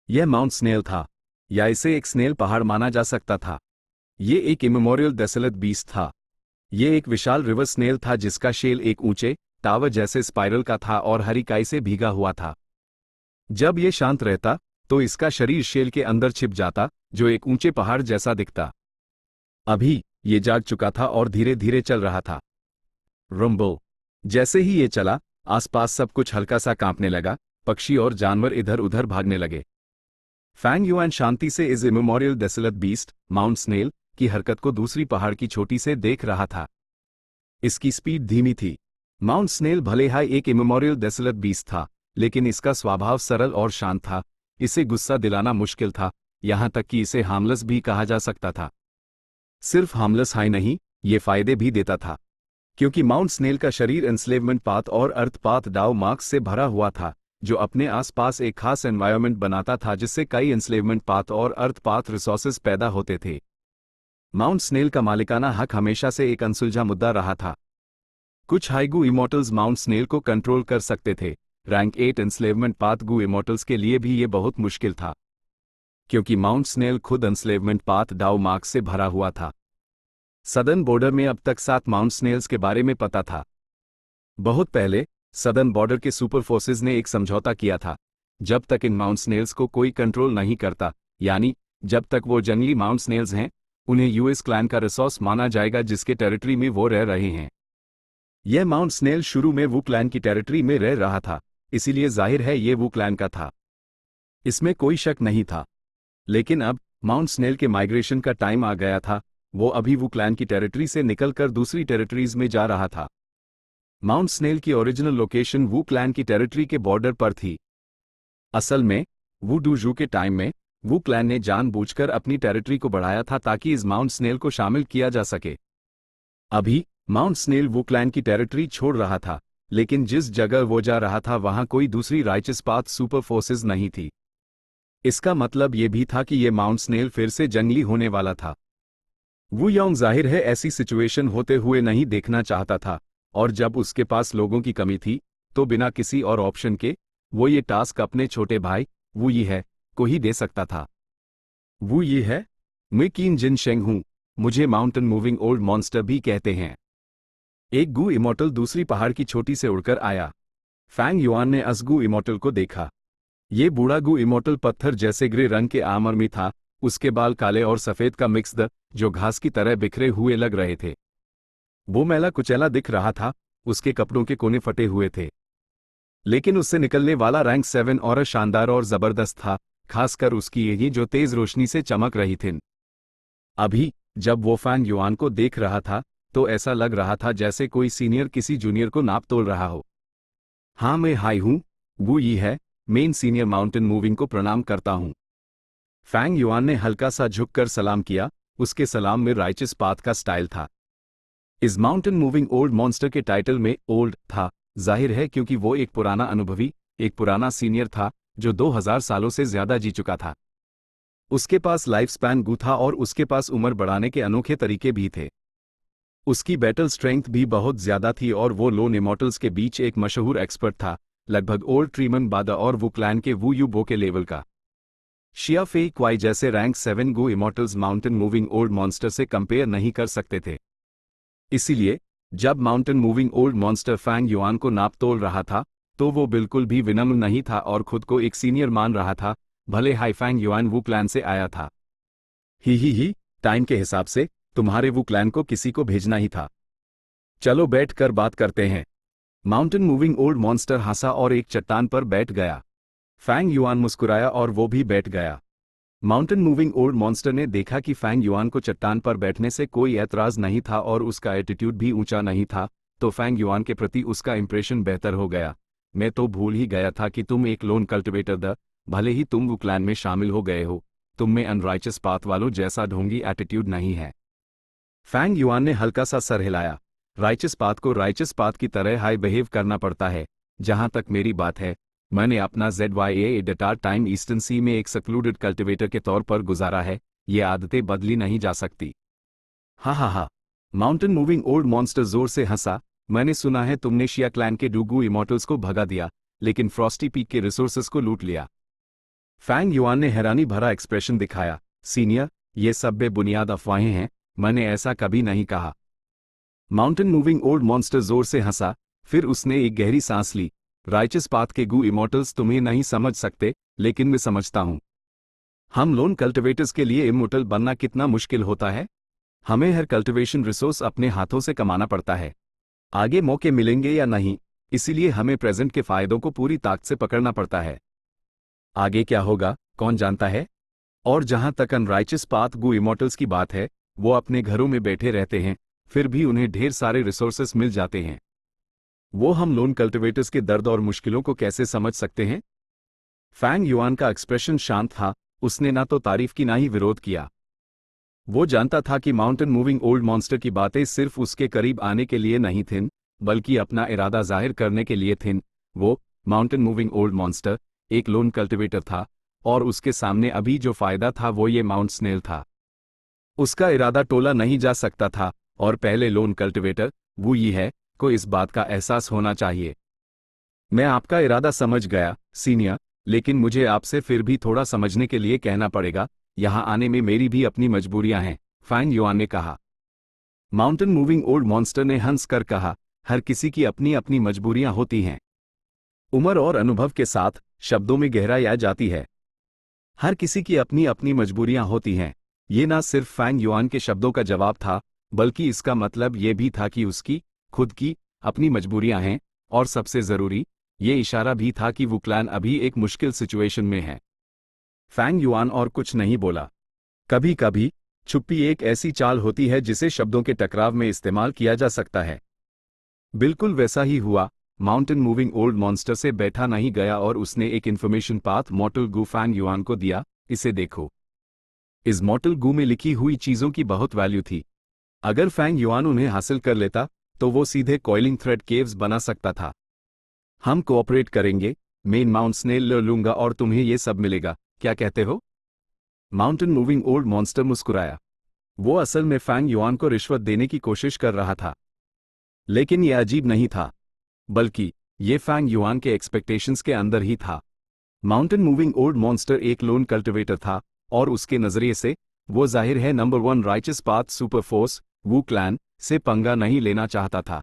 यह माउंट स्नेल था, या इसे एक स्नेल पहाड़ माना जा सकता था। ये एक इमेमोरियल डेसोलेट बीस्ट था। ये एक विशाल रिवर स्नेल था जिसका शेल एक ऊंचे टावर जैसे स्पाइरल का था और हरी काई से भीगा हुआ था। जब यह शांत रहता तो इसका शरीर शेल के अंदर छिप जाता, जो एक ऊंचे पहाड़ जैसा दिखता। अभी ये जाग चुका था और धीरे धीरे चल रहा था। रंबो। जैसे ही ये चला, आसपास सब कुछ हल्का सा कांपने लगा, पक्षी और जानवर इधर उधर भागने लगे। फैंग युआन शांति से इस immemorial desolate beast Mount Snail की हरकत को दूसरी पहाड़ की चोटी से देख रहा था। इसकी स्पीड धीमी थी। माउंट स्नेल भले ही एक इमेमोरियल डेसोलेट बीस्ट था, लेकिन इसका स्वभाव सरल और शांत था। इसे गुस्सा दिलाना मुश्किल था, यहां तक कि इसे हार्मलेस भी कहा जा सकता था। सिर्फ हार्मलेस ही नहीं, ये फायदे भी देता था, क्योंकि माउंट स्नेल का शरीर एंस्लेवमेंट पाथ और अर्थ पाथ डाउ मार्क्स से भरा हुआ था, जो अपने आसपास एक खास एनवायरनमेंट बनाता था जिससे कई एंस्लेवमेंट पाथ और अर्थ पाथ रिसोर्सेज पैदा होते थे। माउंट स्नेल का मालिकाना हक हमेशा से एक अनसुलझा मुद्दा रहा था। कुछ हाई गू इमोर्टल्स माउंट स्नेल को कंट्रोल कर सकते थे। रैंक 8 एंस्लेवमेंट पाथ गू इमोर्टल्स के लिए भी ये बहुत मुश्किल था, क्योंकि माउंट स्नेल खुद एंस्लेवमेंट पाथ डाउ मार्क्स से भरा हुआ था। सदर्न बॉर्डर में अब तक 7 माउंट स्नेल्स के बारे में पता था। बहुत पहले सदर्न बॉर्डर के सुपर फोर्सेज ने एक समझौता किया था, जब तक इन माउंट स्नेल्स को कोई कंट्रोल नहीं करता, यानी जब तक वो जंगली माउंट स्नेल्स हैं, उन्हें यूएस क्लैन का रिसोर्स माना जाएगा जिसके टेरिटरी में वो रह रहे हैं। यह माउंट स्नेल शुरू में वू क्लैन की टेरिटरी में रह रहा था, इसीलिए जाहिर है ये वू क्लैन का था, इसमें कोई शक नहीं था। लेकिन अब माउंट स्नेल के माइग्रेशन का टाइम आ गया था। वो अभी वू क्लैन की टेरिटरी से निकलकर दूसरी टेरिटरीज में जा रहा था। माउंट स्नेल की ओरिजिनल लोकेशन वू क्लैन की टेरिटरी के बॉर्डर पर थी। असल में वू डू के टाइम में वू क्लैन ने जानबूझकर अपनी टेरिटरी को बढ़ाया था ताकि इस माउंट स्नेल को शामिल किया जा सके। अभी माउंट स्नेल वू क्लैन की टेरिटरी छोड़ रहा था, लेकिन जिस जगह वो जा रहा था वहां कोई दूसरी राइचस पाथ सुपर फोर्सेज नहीं थी। इसका मतलब ये भी था कि ये माउंट स्नेल फिर से जंगली होने वाला था। वू योंग जाहिर है ऐसी सिचुएशन होते हुए नहीं देखना चाहता था, और जब उसके पास लोगों की कमी थी तो बिना किसी और ऑप्शन के वो ये टास्क अपने छोटे भाई वू यी है को ही दे सकता था। वू यी है, मैं कीन जिन शेंग हूं, मुझे माउंटेन मूविंग ओल्ड मॉन्स्टर भी कहते हैं। एक गू इमोर्टल दूसरी पहाड़ की छोटी से उड़कर आया। फैंग युआन ने उस गू इमोर्टल को देखा। ये बूढ़ा गू इमोर्टल पत्थर जैसे ग्रे रंग के आर्मर में था, उसके बाल काले और सफेद का मिक्स द जो घास की तरह बिखरे हुए लग रहे थे। वो मैला कुचैला दिख रहा था, उसके कपड़ों के कोने फटे हुए थे, लेकिन उससे निकलने वाला रैंक 7 और शानदार और जबरदस्त था, खासकर उसकी ये जो तेज रोशनी से चमक रही थी। अभी जब वो फैंग युआन को देख रहा था तो ऐसा लग रहा था जैसे कोई सीनियर किसी जूनियर को नाप तोल रहा हो। हाँ, मैं हाई हूं, वू यी है, मेन सीनियर माउंटेन मूविंग को प्रणाम करता हूं। फैंग युआन ने हल्का सा झुककर सलाम किया, उसके सलाम में राइचस पाथ का स्टाइल था। इस माउंटेन मूविंग ओल्ड मॉन्स्टर के टाइटल में ओल्ड था, जाहिर है क्योंकि वो एक पुराना अनुभवी, एक पुराना सीनियर था जो 2000 सालों से ज्यादा जी चुका था। उसके पास लाइफ स्पैन गू था और उसके पास उम्र बढ़ाने के अनोखे तरीके भी थे। उसकी बैटल स्ट्रेंथ भी बहुत ज्यादा थी और वो लोन इमोर्टल्स के बीच एक मशहूर एक्सपर्ट था, लगभग ओल्ड ट्रीमन बादा और वू क्लैन के वू यू बो के लेवल का। शिया फेई क्वाई जैसे rank 7 Gu immortals mountain moving old monster से कंपेयर नहीं कर सकते थे। इसीलिए जब mountain moving old monster Fang Yuan को नाप तोल रहा था तो वो बिल्कुल भी विनम्र नहीं था और खुद को एक सीनियर मान रहा था, भले हाई फैंग युआन वू क्लैन से आया था। ही, टाइम के हिसाब से तुम्हारे वू क्लैन को किसी को भेजना ही था। चलो बैठ कर बात करते हैं। माउंटेन मूविंग ओल्ड मॉन्स्टर हंसा और एक चट्टान पर बैठ गया। फैंग युआन मुस्कुराया और वो भी बैठ गया। माउंटेन मूविंग ओल्ड मॉन्स्टर ने देखा कि फैंग युआन को चट्टान पर बैठने से कोई ऐतराज नहीं था और उसका एटीट्यूड भी ऊंचा नहीं था, तो फैंग युआन के प्रति उसका इंप्रेशन बेहतर हो गया। मैं तो भूल ही गया था कि तुम एक लोन कल्टिवेटर द, भले ही तुम वू क्लैन में शामिल हो गए हो, तुम में अनराइचस पाथ वालों जैसा ढोंगी एटीट्यूड नहीं है। फैंग युआन ने हल्का सा सर हिलाया। राइचस पाथ को राइचस पाथ की तरह हाई बिहेव करना पड़ता है। जहां तक मेरी बात है, मैंने अपना ZYA डेटार टाइम ईस्टर्न सी में एक सक्लूडेड कल्टिवेटर के तौर पर गुजारा है, ये आदतें बदली नहीं जा सकती। हा, माउंटेन मूविंग ओल्ड मॉन्स्टर जोर से हंसा। मैंने सुना है तुमने शिया क्लैन के डूगू इमोर्टल्स को भगा दिया, लेकिन फ्रॉस्टी पीक के रिसोर्सेस को लूट लिया। फैंग युआन ने हैरानी भरा एक्सप्रेशन दिखाया। सीनियर, ये सब बेबुनियाद अफवाहें हैं, मैंने ऐसा कभी नहीं कहा। माउंटेन मूविंग ओल्ड मॉन्स्टर जोर से हंसा, फिर उसने एक गहरी सांस ली। राइचस पाथ के गू इमोर्टल्स तुम्हें नहीं समझ सकते, लेकिन मैं समझता हूं। हम लोन कल्टिवेटर्स के लिए इमोर्टल बनना कितना मुश्किल होता है। हमें हर कल्टिवेशन रिसोर्स अपने हाथों से कमाना पड़ता है। आगे मौके मिलेंगे या नहीं, इसीलिए हमें प्रेजेंट के फायदों को पूरी ताकत से पकड़ना पड़ता है। आगे क्या होगा कौन जानता है। और जहां तक अनराइचस पाथ गू इमोर्टल्स की बात है, वो अपने घरों में बैठे रहते हैं, फिर भी उन्हें ढेर सारे रिसोर्सेस मिल जाते हैं। वो हम लोन कल्टिवेटर्स के दर्द और मुश्किलों को कैसे समझ सकते हैं। फैंग युआन का एक्सप्रेशन शांत था, उसने ना तो तारीफ की ना ही विरोध किया। वो जानता था कि माउंटेन मूविंग ओल्ड मॉन्स्टर की बातें सिर्फ उसके करीब आने के लिए नहीं थीं, बल्कि अपना इरादा जाहिर करने के लिए थीं। वो माउंटेन मूविंग ओल्ड मॉन्स्टर एक लोन कल्टिवेटर था और उसके सामने अभी जो फायदा था वो ये माउंट स्नेल था। उसका इरादा टोला नहीं जा सकता था, और पहले लोन कल्टिवेटर वो ये है को इस बात का एहसास होना चाहिए। मैं आपका इरादा समझ गया सीनियर, लेकिन मुझे आपसे फिर भी थोड़ा समझने के लिए कहना पड़ेगा। यहाँ आने में मेरी भी अपनी मजबूरियां हैं, फैंग युआन ने कहा। माउंटेन मूविंग ओल्ड मॉन्स्टर ने हंस कर कहा, हर किसी की अपनी अपनी मजबूरियां होती हैं। उम्र और अनुभव के साथ शब्दों में गहराई आ जाती है। हर किसी की अपनी अपनी मजबूरियां होती हैं। ये ना सिर्फ फैंग युआन के शब्दों का जवाब था, बल्कि इसका मतलब ये भी था कि उसकी खुद की अपनी मजबूरियां हैं, और सबसे जरूरी ये इशारा भी था कि वो क्लैन अभी एक मुश्किल सिचुएशन में है। फैंग युआन और कुछ नहीं बोला। कभी कभी छुप्पी एक ऐसी चाल होती है जिसे शब्दों के टकराव में इस्तेमाल किया जा सकता है। बिल्कुल वैसा ही हुआ। माउंटेन मूविंग ओल्ड मॉन्स्टर से बैठा नहीं गया और उसने एक इन्फॉर्मेशन पाथ मॉर्टल गू फैंग युआन को दिया। इसे देखो। इस मॉर्टल गू में लिखी हुई चीजों की बहुत वैल्यू थी। अगर फैंग युआन उन्हें हासिल कर लेता तो वो सीधे कॉइलिंग थ्रेड केव्स बना सकता था। हम कोऑपरेट करेंगे, मेन माउंट स्नेल ले लूंगा और तुम्हें ये सब मिलेगा, क्या कहते हो? माउंटेन मूविंग ओल्ड मॉन्स्टर मुस्कुराया। वो असल में फैंग युआन को रिश्वत देने की कोशिश कर रहा था। लेकिन यह अजीब नहीं था, बल्कि ये फैंग युआन के एक्सपेक्टेशंस के अंदर ही था। माउंटेन मूविंग ओल्ड मॉन्स्टर एक लोन कल्टिवेटर था, और उसके नजरिए से वो जाहिर है number 1 righteous path super force Wu clan से पंगा नहीं लेना चाहता था।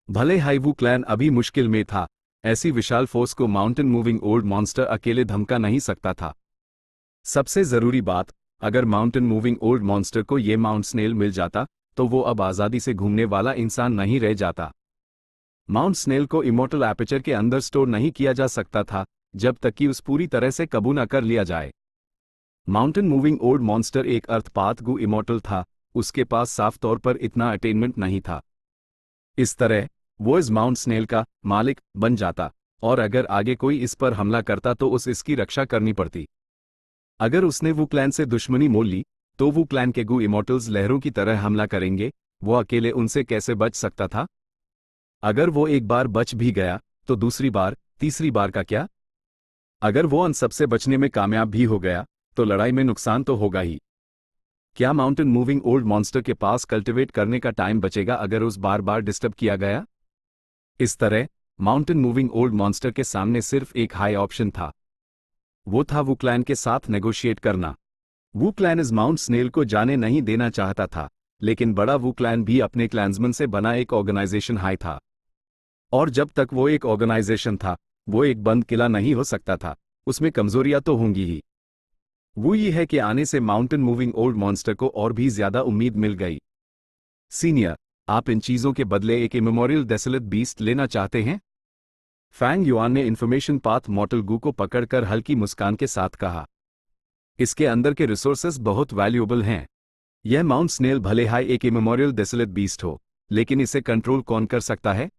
भले हाई वू क्लैन अभी मुश्किल में था, ऐसी विशाल फोर्स को माउंटेन मूविंग ओल्ड मॉन्स्टर अकेले धमका नहीं सकता था। सबसे जरूरी बात, अगर माउंटेन मूविंग ओल्ड मॉन्स्टर को ये माउंट स्नेल मिल जाता तो वो अब आज़ादी से घूमने वाला इंसान नहीं रह जाता। माउंट स्नेल को इमोर्टल एपर्चर के अंदर स्टोर नहीं किया जा सकता था जब तक कि उस पूरी तरह से काबू न कर लिया जाए। माउंटेन मूविंग ओल्ड मॉन्स्टर एक अर्थपाथ गु इमोर्टल था, उसके पास साफ तौर पर इतना अटेनमेंट नहीं था। इस तरह वो इस माउंट स्नेल का मालिक बन जाता, और अगर आगे कोई इस पर हमला करता तो उस इसकी रक्षा करनी पड़ती। अगर उसने वू क्लैन से दुश्मनी मोल ली तो वू क्लैन के गु इमोर्टल्स लहरों की तरह हमला करेंगे। वो अकेले उनसे कैसे बच सकता था? अगर वो एक बार बच भी गया तो दूसरी बार, तीसरी बार का क्या? अगर वो उन सबसे बचने में कामयाब भी हो गया तो लड़ाई में नुकसान तो होगा ही। क्या माउंटेन मूविंग ओल्ड मॉन्स्टर के पास कल्टिवेट करने का टाइम बचेगा अगर उस बार बार डिस्टर्ब किया गया? इस तरह माउंटेन मूविंग ओल्ड मॉन्स्टर के सामने सिर्फ एक हाई ऑप्शन था। वो था वू क्लैन के साथ नेगोशिएट करना। वू क्लैन इस माउंट स्नेल को जाने नहीं देना चाहता था, लेकिन बड़ा वू क्लैन भी अपने क्लैंसमैन से बना एक ऑर्गेनाइजेशन हाई था। और जब तक वो एक ऑर्गेनाइजेशन था, वो एक बंद किला नहीं हो सकता था, उसमें कमजोरियां तो होंगी ही। वो ये है कि आने से माउंटेन मूविंग ओल्ड मॉन्स्टर को और भी ज्यादा उम्मीद मिल गई। सीनियर, आप इन चीजों के बदले एक इमेमोरियल डेसोलेट बीस्ट लेना चाहते हैं? फैंग युआन ने इन्फॉर्मेशन पाथ मॉर्टल गू को पकड़कर हल्की मुस्कान के साथ कहा। इसके अंदर के रिसोर्सेस बहुत वैल्यूएबल हैं। यह माउंट स्नेल भले हाई एक इमेमोरियल डेसोलेट बीस्ट हो, लेकिन इसे कंट्रोल कौन कर सकता है?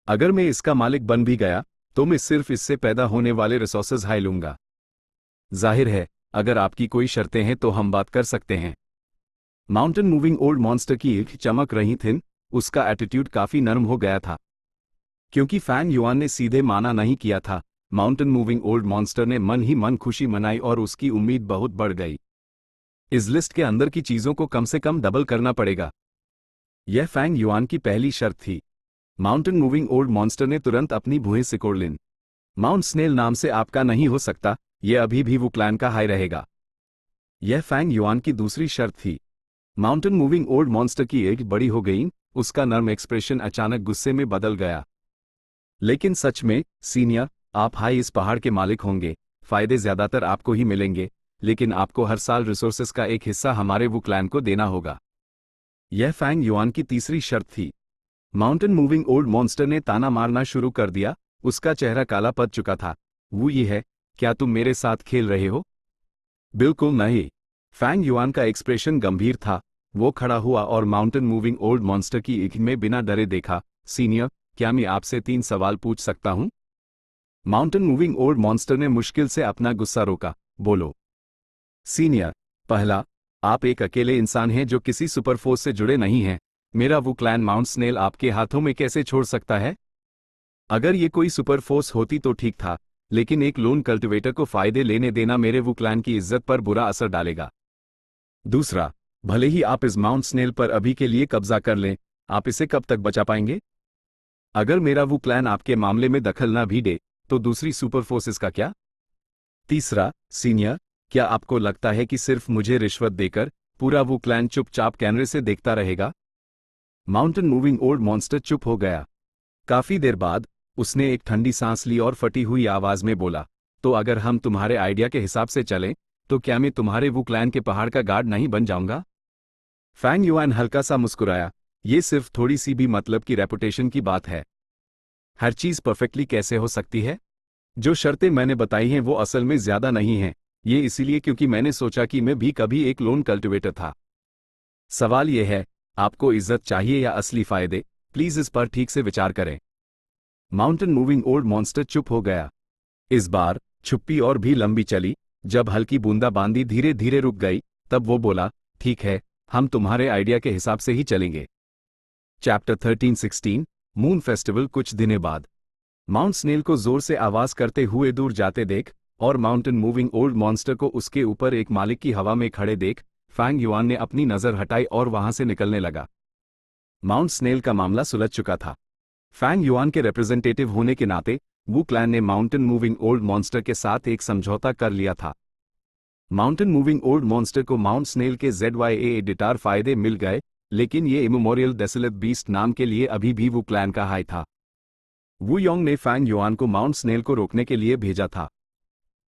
अगर मैं इसका मालिक बन भी गया तो मैं सिर्फ इससे पैदा होने वाले रिसोर्सेज हाई लूंगा। जाहिर है, अगर आपकी कोई शर्तें हैं तो हम बात कर सकते हैं। माउंटेन मूविंग ओल्ड मॉन्स्टर की आंखें चमक रही थीं, उसका एटीट्यूड काफी नरम हो गया था। क्योंकि फैंग युआन ने सीधे माना नहीं किया था, माउंटेन मूविंग ओल्ड मॉन्स्टर ने मन ही मन खुशी मनाई और उसकी उम्मीद बहुत बढ़ गई। इस लिस्ट के अंदर की चीजों को कम से कम डबल करना पड़ेगा। यह फैंग युआन की पहली शर्त थी। माउंटेन मूविंग ओल्ड मॉन्स्टर ने तुरंत अपनी भुएं सिकोड़ लीं। माउंट स्नेल नाम से आपका नहीं हो सकता, यह अभी भी वो क्लैन का हाई रहेगा। यह फैंग युआन की दूसरी शर्त थी। माउंटेन मूविंग ओल्ड मॉन्स्टर की एज बड़ी हो गई, उसका नर्म एक्सप्रेशन अचानक गुस्से में बदल गया। लेकिन सच में सीनियर, आप हाई इस पहाड़ के मालिक होंगे, फायदे ज्यादातर आपको ही मिलेंगे, लेकिन आपको हर साल रिसोर्सेस का एक हिस्सा हमारे वो क्लैन को देना होगा। यह फैंग युआन की तीसरी शर्त थी। माउंटेन मूविंग ओल्ड मॉन्स्टर ने ताना मारना शुरू कर दिया, उसका चेहरा काला पड़ चुका था। वो ये है, क्या तुम मेरे साथ खेल रहे हो? बिल्कुल नहीं। फैंग युआन का एक्सप्रेशन गंभीर था। वो खड़ा हुआ और माउंटेन मूविंग ओल्ड मॉन्स्टर की आंख में बिना डरे देखा। सीनियर, क्या मैं आपसे 3 सवाल पूछ सकता हूं? माउंटेन मूविंग ओल्ड मॉन्स्टर ने मुश्किल से अपना गुस्सा रोका। बोलो। सीनियर, पहला, आप एक अकेले इंसान हैं जो किसी सुपरफोर्स से जुड़े नहीं हैं। मेरा वो क्लैन माउंट स्नेल आपके हाथों में कैसे छोड़ सकता है? अगर ये कोई सुपरफोर्स होती तो ठीक था, लेकिन एक लोन कल्टिवेटर को फायदे लेने देना मेरे वो क्लैन की इज्जत पर बुरा असर डालेगा। दूसरा, भले ही आप इस माउंट स्नेल पर अभी के लिए कब्जा कर लें, आप इसे कब तक बचा पाएंगे? अगर मेरा वो प्लान आपके मामले में दखल ना भी दे, तो दूसरी सुपर फोर्सेस का क्या? तीसरा, सीनियर, क्या आपको लगता है कि सिर्फ मुझे रिश्वत देकर पूरा वो क्लैन चुपचाप कैमरे से देखता रहेगा? माउंटेन मूविंग ओल्ड मॉन्स्टर चुप हो गया। काफी देर बाद उसने एक ठंडी सांस ली और फटी हुई आवाज में बोला, तो अगर हम तुम्हारे आइडिया के हिसाब से चलें, तो क्या मैं तुम्हारे वो क्लैन के पहाड़ का गार्ड नहीं बन जाऊंगा? फैंग युआन हल्का सा मुस्कुराया, ये सिर्फ थोड़ी सी भी मतलब की रेपुटेशन की बात है। हर चीज परफेक्टली कैसे हो सकती है? जो शर्तें मैंने बताई हैं वो असल में ज्यादा नहीं हैं, ये इसीलिए क्योंकि मैंने सोचा कि मैं भी कभी एक लोन कल्टिवेटर था। सवाल यह है, आपको इज्जत चाहिए या असली फायदे? प्लीज इस पर ठीक से विचार करें। माउंटेन मूविंग ओल्ड मॉन्स्टर चुप हो गया। इस बार छुप्पी और भी लंबी चली। जब हल्की बूंदाबांदी धीरे धीरे रुक गई, तब वो बोला, ठीक है, हम तुम्हारे आइडिया के हिसाब से ही चलेंगे। Chapter 13-16 moon festival. कुछ दिनों बाद माउंट स्नेल को जोर से आवाज करते हुए दूर जाते देख और माउंटेन मूविंग ओल्ड मॉन्स्टर को उसके ऊपर एक मालिक की हवा में खड़े देख फैंग युआन ने अपनी नजर हटाई और वहां से निकलने लगा। माउंट स्नेल का मामला सुलझ चुका था। फैंग युआन के रिप्रेजेंटेटिव होने के नाते वू क्लैन ने माउंटेन मूविंग ओल्ड मॉन्स्टर के साथ एक समझौता कर लिया था। माउंटेन मूविंग ओल्ड मॉन्स्टर को माउंट स्नेल के ZYA डिटार फायदे मिल गए, लेकिन ये इमोरियल डेसोलेट बीस्ट नाम के लिए अभी भी वू क्लैन का हाई था। वू योंग ने फैंग युआन को माउंट स्नेल को रोकने के लिए भेजा था।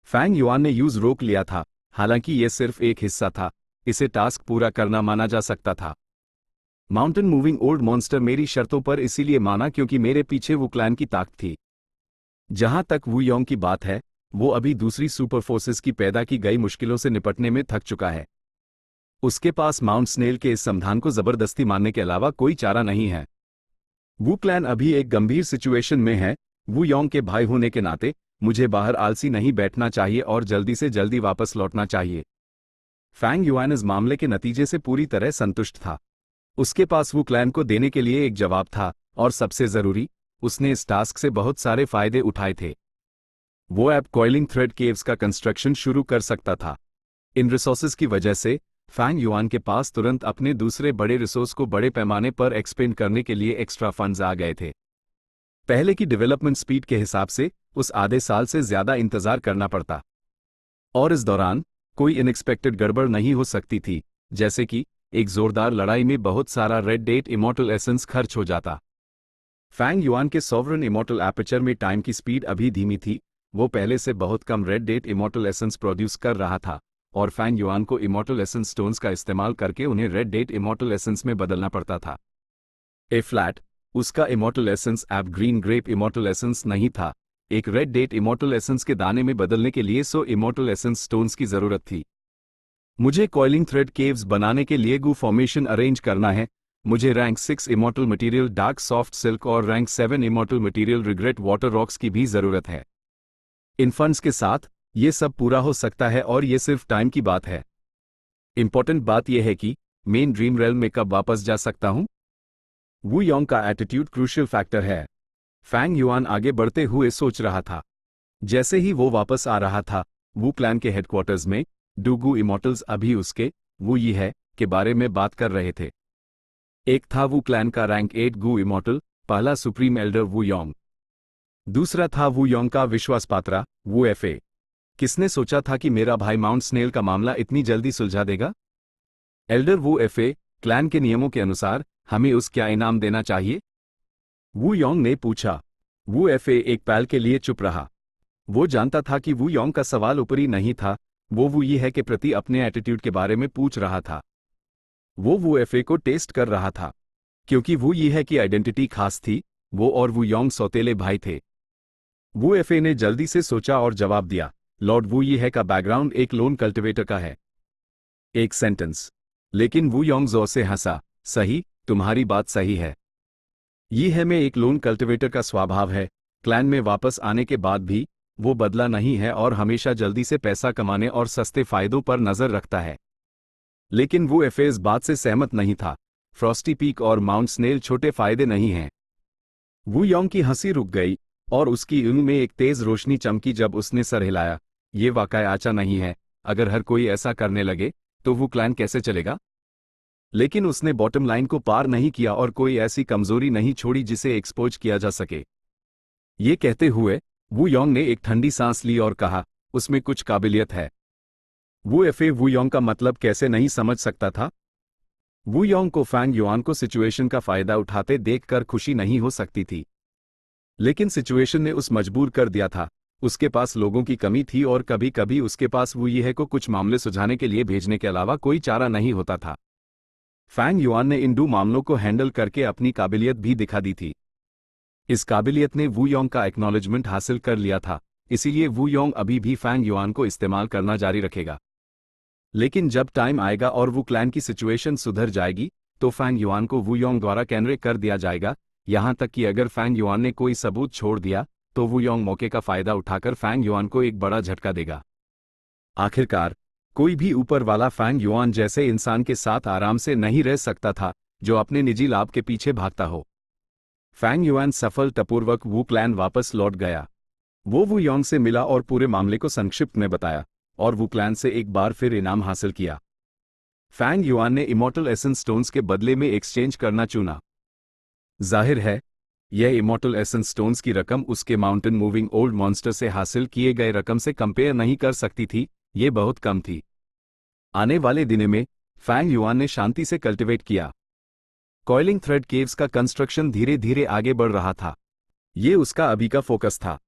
फैंग युआन ने यूज रोक लिया था, हालांकि यह सिर्फ एक हिस्सा था, इसे टास्क पूरा करना माना जा सकता था। माउंटेन मूविंग ओल्ड मॉन्स्टर मेरी शर्तों पर इसीलिए माना क्योंकि मेरे पीछे वो क्लैन की ताकत थी। जहां तक वू योंग की बात है, वो अभी दूसरी सुपर फोर्सेस की पैदा की गई मुश्किलों से निपटने में थक चुका है। उसके पास माउंट स्नेल के इस समाधान को जबरदस्ती मानने के अलावा कोई चारा नहीं है। वू क्लैन अभी एक गंभीर सिचुएशन में है। वू योंग के भाई होने के नाते मुझे बाहर आलसी नहीं बैठना चाहिए और जल्दी से जल्दी वापस लौटना चाहिए। फैंग युआन इस मामले के नतीजे से पूरी तरह संतुष्ट था। उसके पास वू क्लैन को देने के लिए एक जवाब था, और सबसे जरूरी, उसने इस टास्क से बहुत सारे फायदे उठाए थे। वो अब कॉइलिंग थ्रेड केव्स का कंस्ट्रक्शन शुरू कर सकता था। इन रिसोर्सेज की वजह से फैंग युआन के पास तुरंत अपने दूसरे बड़े रिसोर्स को बड़े पैमाने पर एक्सपेंड करने के लिए एक्स्ट्रा फंड्स आ गए थे। पहले की डेवलपमेंट स्पीड के हिसाब से उस आधे साल से ज्यादा इंतजार करना पड़ता, और इस दौरान कोई अनएक्सपेक्टेड गड़बड़ नहीं हो सकती थी, जैसे कि एक जोरदार लड़ाई में बहुत सारा रेड डेट इमॉर्टल एसेंस खर्च हो जाता। फैंग युआन के सॉवरन इमॉर्टल एपर्चर में टाइम की स्पीड अभी धीमी थी। वो पहले से बहुत कम red date immortal essence produce कर रहा था, और फैंग युआन को इमॉर्टल एसेंस स्टोन्स का इस्तेमाल करके उन्हें रेड डेट इमॉर्टल एसेंस में बदलना पड़ता था। ए फ्लैट, उसका इमॉर्टल एसेंस अब ग्रीन ग्रेप इमॉर्टल एसेंस नहीं था। एक रेड डेट इमॉर्टल एसेंस के दाने में बदलने के लिए 100 इमॉर्टल एसेंस स्टोन्स की जरूरत थी। मुझे कॉइलिंग थ्रेड केव्स बनाने के लिए गू फॉर्मेशन अरेंज करना है। मुझे rank 6 immortal material dark soft silk और rank 7 immortal material regret water rocks की भी जरूरत है। इन फंड्स के साथ ये सब पूरा हो सकता है, और ये सिर्फ टाइम की बात है। इंपॉर्टेंट बात यह है कि मेन ड्रीम रेल में कब वापस जा सकता हूं। वू योंग का एटीट्यूड क्रूशियल फैक्टर है। फैंग युआन आगे बढ़ते हुए सोच रहा था। जैसे ही वो वापस आ रहा था, वू क्लैन के हेडक्वार्टर्स में डूगू इमॉर्टल्स अभी उसके वू ये है के बारे में बात कर रहे थे। एक था वू क्लैन का रैंक 8 गू इमॉर्टल, पहला सुप्रीम एल्डर वू योंग। दूसरा था वू योंग का विश्वास पात्रा वू एफए। किसने सोचा था कि मेरा भाई माउंट स्नेल का मामला इतनी जल्दी सुलझा देगा? एल्डर वू एफए, क्लैन के नियमों के अनुसार हमें उस क्या इनाम देना चाहिए? वू योंग ने पूछा। वू एफए एक पल के लिए चुप रहा। वो जानता था कि वू योंग का सवाल ऊपरी नहीं था, वो वू ये है के प्रति अपने एटीट्यूड के बारे में पूछ रहा था। वो वू एफए को टेस्ट कर रहा था, क्योंकि वू ये है की आइडेंटिटी खास थी। वो और वू योंग सौतेले भाई थे। वू एफए ने जल्दी से सोचा और जवाब दिया, लॉर्ड वू ये है का बैकग्राउंड एक लोन कल्टिवेटर का है। एक सेंटेंस। लेकिन वू योंग जोर से हंसा, सही, तुम्हारी बात सही है। ये है में एक लोन कल्टिवेटर का स्वभाव है। क्लैन में वापस आने के बाद भी वो बदला नहीं है और हमेशा जल्दी से पैसा कमाने और सस्ते फायदों पर नजर रखता है। लेकिन वो एफए इस बात से सहमत नहीं था। फ्रॉस्टी पीक और माउंट स्नेल छोटे फायदे नहीं हैं। वू योंग की हंसी रुक गई और उसकी ऊँख में एक तेज रोशनी चमकी जब उसने सर हिलाया। ये वाकई अच्छा नहीं है। अगर हर कोई ऐसा करने लगे तो वो क्लैन कैसे चलेगा? लेकिन उसने बॉटम लाइन को पार नहीं किया और कोई ऐसी कमजोरी नहीं छोड़ी जिसे एक्सपोज किया जा सके। ये कहते हुए वू योंग ने एक ठंडी सांस ली और कहा, उसमें कुछ काबिलियत है। वू योंग का मतलब कैसे नहीं समझ सकता था। वू योंग को फैंग युआन को सिचुएशन का फायदा उठाते देखकर खुशी नहीं हो सकती थी, लेकिन सिचुएशन ने उस मजबूर कर दिया था। उसके पास लोगों की कमी थी और कभी कभी उसके पास वू यीहे को कुछ मामले सुलझाने के लिए भेजने के अलावा कोई चारा नहीं होता था। फैंग युआन ने इन दो मामलों को हैंडल करके अपनी काबिलियत भी दिखा दी थी। इस काबिलियत ने वू योंग का एक्नॉलेजमेंट हासिल कर लिया था, इसीलिए वू योंग अभी भी फैंग युआन को इस्तेमाल करना जारी रखेगा। लेकिन जब टाइम आएगा और वू क्लैन की सिचुएशन सुधर जाएगी तो फैंग युआन को वू योंग द्वारा कैनरे कर दिया जाएगा। यहां तक कि अगर फैंग युआन ने कोई सबूत छोड़ दिया तो वू योंग मौके का फायदा उठाकर फैंग युआन को एक बड़ा झटका देगा। आखिरकार कोई भी ऊपर वाला फैंग युआन जैसे इंसान के साथ आराम से नहीं रह सकता था जो अपने निजी लाभ के पीछे भागता हो। फैंग युआन सफलतापूर्वक वू क्लैन वापस लौट गया। वो वू योंग से मिला और पूरे मामले को संक्षिप्त में बताया और वू क्लैन से एक बार फिर इनाम हासिल किया। फैंग युआन ने इमॉर्टल एसेंस स्टोन्स के बदले में एक्सचेंज करना चुना। जाहिर है यह इमॉर्टल एसेंस स्टोन्स की रकम उसके माउंटेन मूविंग ओल्ड मॉन्स्टर से हासिल किए गए रकम से कंपेयर नहीं कर सकती थी, ये बहुत कम थी। आने वाले दिनों में फैंग युआन ने शांति से कल्टिवेट किया। कॉइलिंग थ्रेड केव्स का कंस्ट्रक्शन धीरे धीरे आगे बढ़ रहा था। ये उसका अभी का फोकस था।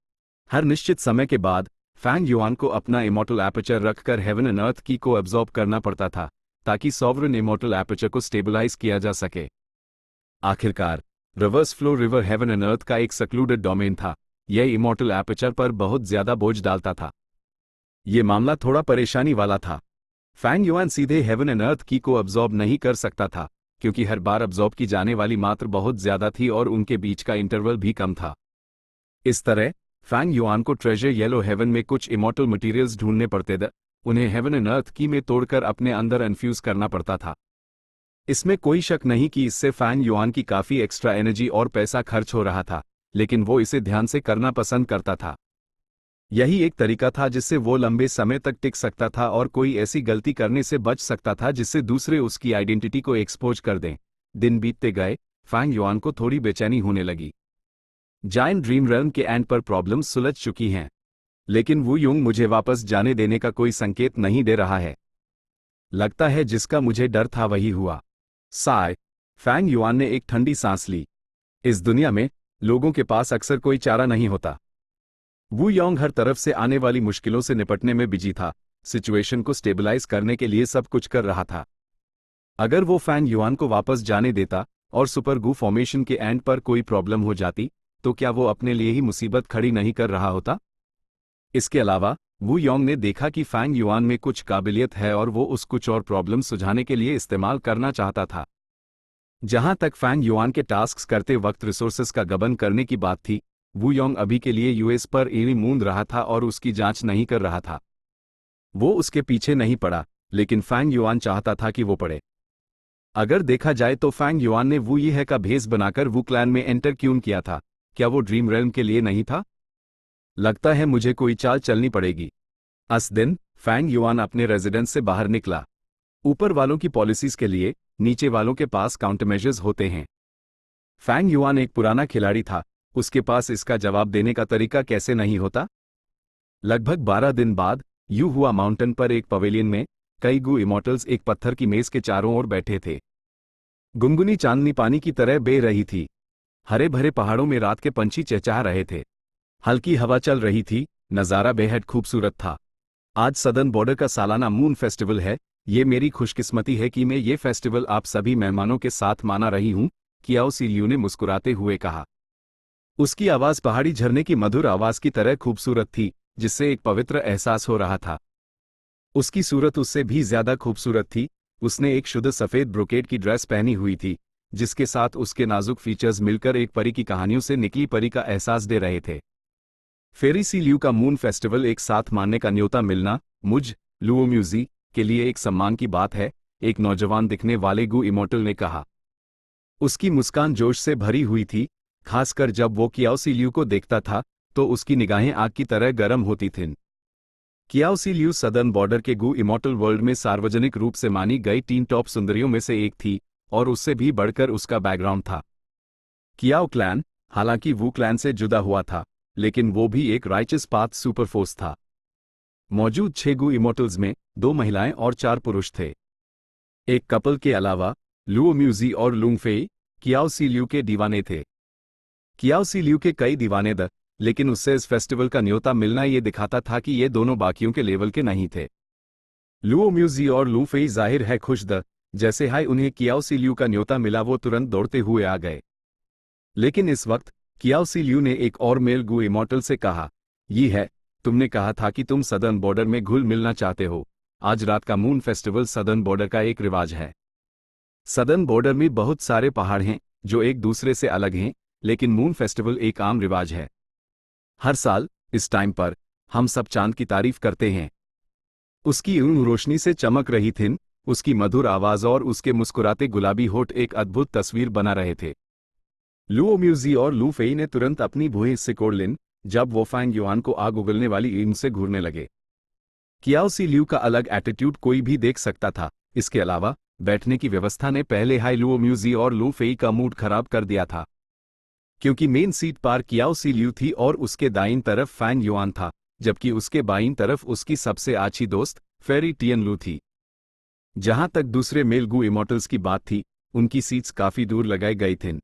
हर निश्चित समय के बाद फैंग युआन को अपना इमॉर्टल एपर्चर रखकर हेवन एंड अर्थ की को एब्जॉर्ब करना पड़ता था ताकि सॉवरेन इमॉर्टल एपर्चर को स्टेबलाइज किया जा सके। आखिरकार reverse flow river heaven and earth का एक सक्लूडेड डोमेन था। यह इमॉर्टल एपर्चर पर बहुत ज्यादा बोझ डालता था। यह मामला थोड़ा परेशानी वाला था। फैंग युआन सीधे हेवन एंड अर्थ की को अब्जॉर्ब नहीं कर सकता था क्योंकि हर बार अब्जॉर्ब की जाने वाली मात्रा बहुत ज्यादा थी और उनके बीच का इंटरवल भी कम था। इस तरह फैंग युआन को ट्रेजर येलो हेवन में कुछ इमॉर्टल मटेरियल्स ढूंढने पड़ते थे। उन्हें हेवन एंड अर्थ की में तोड़कर अपने अंदर इन्फ्यूज करना पड़ता था। इसमें कोई शक नहीं कि इससे फैंग युआन की काफी एक्स्ट्रा एनर्जी और पैसा खर्च हो रहा था, लेकिन वो इसे ध्यान से करना पसंद करता था। यही एक तरीका था जिससे वो लंबे समय तक टिक सकता था और कोई ऐसी गलती करने से बच सकता था जिससे दूसरे उसकी आइडेंटिटी को एक्सपोज कर दें। दिन बीतते गए, फैंग युआन को थोड़ी बेचैनी होने लगी। जायंट ड्रीम रेल्म के एंड पर प्रॉब्लम्स सुलझ चुकी हैं, लेकिन वू योंग मुझे वापस जाने देने का कोई संकेत नहीं दे रहा है। लगता है जिसका मुझे डर था वही हुआ। साय, फैंग युआन ने एक ठंडी सांस ली। इस दुनिया में लोगों के पास अक्सर कोई चारा नहीं होता। वू योंग हर तरफ से आने वाली मुश्किलों से निपटने में बिजी था, सिचुएशन को स्टेबलाइज करने के लिए सब कुछ कर रहा था। अगर वो फैंग युआन को वापस जाने देता और सुपर गू फॉर्मेशन के एंड पर कोई प्रॉब्लम हो जाती तो क्या वो अपने लिए ही मुसीबत खड़ी नहीं कर रहा होता। इसके अलावा वू योंग ने देखा कि फैंग युआन में कुछ काबिलियत है और वो उस कुछ और प्रॉब्लम सुलझाने के लिए इस्तेमाल करना चाहता था। जहां तक फैंग युआन के टास्क्स करते वक्त रिसोर्सेस का गबन करने की बात थी, वू योंग अभी के लिए यूएस पर एड़ी मूंद रहा था और उसकी जांच नहीं कर रहा था। वो उसके पीछे नहीं पड़ा, लेकिन फैंग युआन चाहता था कि वो पड़े। अगर देखा जाए तो फैंग युआन ने वू यीहे का भेस बनाकर वू क्लैन में एंटर क्यों किया था? क्या वो ड्रीम रेल्म के लिए नहीं था? लगता है मुझे कोई चाल चलनी पड़ेगी। उस दिन फैंग युआन अपने रेजिडेंस से बाहर निकला। ऊपर वालों की पॉलिसीज के लिए नीचे वालों के पास काउंटरमेजर्स होते हैं। फैंग युआन एक पुराना खिलाड़ी था, उसके पास इसका जवाब देने का तरीका कैसे नहीं होता। लगभग 12 दिन बाद यू हुआ माउंटेन पर एक पवेलियन में कई गू इमॉर्टल्स एक पत्थर की मेज के चारों ओर बैठे थे। गुनगुनी चांदनी पानी की तरह बह रही थी। हरे भरे पहाड़ों में रात के पंछी चहचहा रहे थे। हल्की हवा चल रही थी। नज़ारा बेहद खूबसूरत था। आज सदर्न बॉर्डर का सालाना मून फेस्टिवल है। ये मेरी खुशकिस्मती है कि मैं ये फेस्टिवल आप सभी मेहमानों के साथ मना रही हूं, कियाओ सी लियू ने मुस्कुराते हुए कहा। उसकी आवाज पहाड़ी झरने की मधुर आवाज की तरह खूबसूरत थी, जिससे एक पवित्र एहसास हो रहा था। उसकी सूरत उससे भी ज्यादा खूबसूरत थी। उसने एक शुद्ध सफेद ब्रोकेड की ड्रेस पहनी हुई थी, जिसके साथ उसके नाजुक फीचर्स मिलकर एक परी की कहानियों से निकली परी का एहसास दे रहे थे। फेरी सी लियू का मून फेस्टिवल एक साथ मानने का न्योता मिलना मुझ लुओ म्यूजी के लिए एक सम्मान की बात है, एक नौजवान दिखने वाले गू इमॉर्टल ने कहा। उसकी मुस्कान जोश से भरी हुई थी, खासकर जब वो कियाओ सी लियू को देखता था तो उसकी निगाहें आग की तरह गर्म होती थीं। कियाओ सी लियू सदर्न बॉर्डर के गु इमॉर्टल वर्ल्ड में सार्वजनिक रूप से मानी गई 3 टॉप सुंदरियों में से एक थी, और उससे भी बढ़कर उसका बैकग्राउंड था। कियाओ क्लैन, हालांकि वू क्लैन से जुदा हुआ था, लेकिन वो भी एक राइचस पाथ सुपरफोर्स था। मौजूद 6 गु इमॉर्टल्स में 2 महिलाएं और 4 पुरुष थे। एक कपल के अलावा लुओ म्यूजी और लुंग फेई कियाओ सी लियू के दीवाने थे। कियाओ सी लियू के कई दीवाने द, लेकिन उससे इस फेस्टिवल का न्योता मिलना ये दिखाता था कि ये दोनों बाकियों के लेवल के नहीं थे। लुओ म्यूजी और लू फेई जाहिर है खुश द, जैसे हाय उन्हें कियाओ सी लियू का न्योता मिला वो तुरंत दौड़ते हुए आ गए। लेकिन इस वक्त कियाओ सी लियू ने एक और मेल गु इमॉर्टल से कहा, ये है, तुमने कहा था कि तुम सदर्न बॉर्डर में घुल मिलना चाहते हो। आज रात का मून फेस्टिवल सदर्न बॉर्डर का एक रिवाज है। सदर्न बॉर्डर में बहुत सारे पहाड़ हैं जो एक दूसरे से अलग हैं, लेकिन मून फेस्टिवल एक आम रिवाज है। हर साल इस टाइम पर हम सब चांद की तारीफ करते हैं। उसकी ऊन रोशनी से चमक रही थी, उसकी मधुर आवाज और उसके मुस्कुराते गुलाबी होठ एक अद्भुत तस्वीर बना रहे थे। लुओ म्यूजी और लू फेई ने तुरंत अपनी भुएं सिकोड़ लीं जब वो फैंग युआन को आग उगलने वाली ईंट से घूरने लगे। कियाओ सी लियू का अलग एटीट्यूड कोई भी देख सकता था। इसके अलावा बैठने की व्यवस्था ने पहले हाई लुओ म्यूजी और लू फेई का मूड खराब कर दिया था, क्योंकि मेन सीट पर कियाओ सी लियू थी और उसके दाईं तरफ फैंग युआन था, जबकि उसके बाईं तरफ उसकी सबसे अच्छी दोस्त फेरी टियनलू थी। जहां तक दूसरे मेल गु इमॉर्टल्स की बात थी, उनकी सीट्स काफी दूर लगाई गई थीं।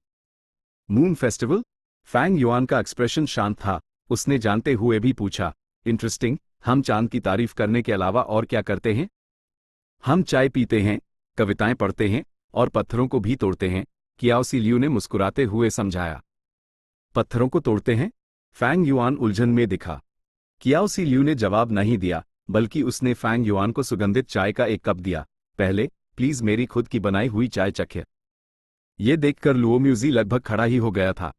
Moon festival? फैंग युआन का एक्सप्रेशन शांत था। उसने जानते हुए भी पूछा, इंटरेस्टिंग, हम चांद की तारीफ करने के अलावा और क्या करते हैं? हम चाय पीते हैं, कविताएं पढ़ते हैं और पत्थरों को भी तोड़ते हैं, कियाओ सी लियू ने मुस्कुराते हुए समझाया। पत्थरों को तोड़ते हैं? फैंग युआन उलझन में दिखा। कियाओ सी लियू ने जवाब नहीं दिया, बल्कि उसने फैंग युआन को सुगंधित चाय का एक कप दिया। पहले प्लीज मेरी खुद की बनाई हुई चाय चखिए। ये देखकर लुओ म्यूजी लगभग खड़ा ही हो गया था।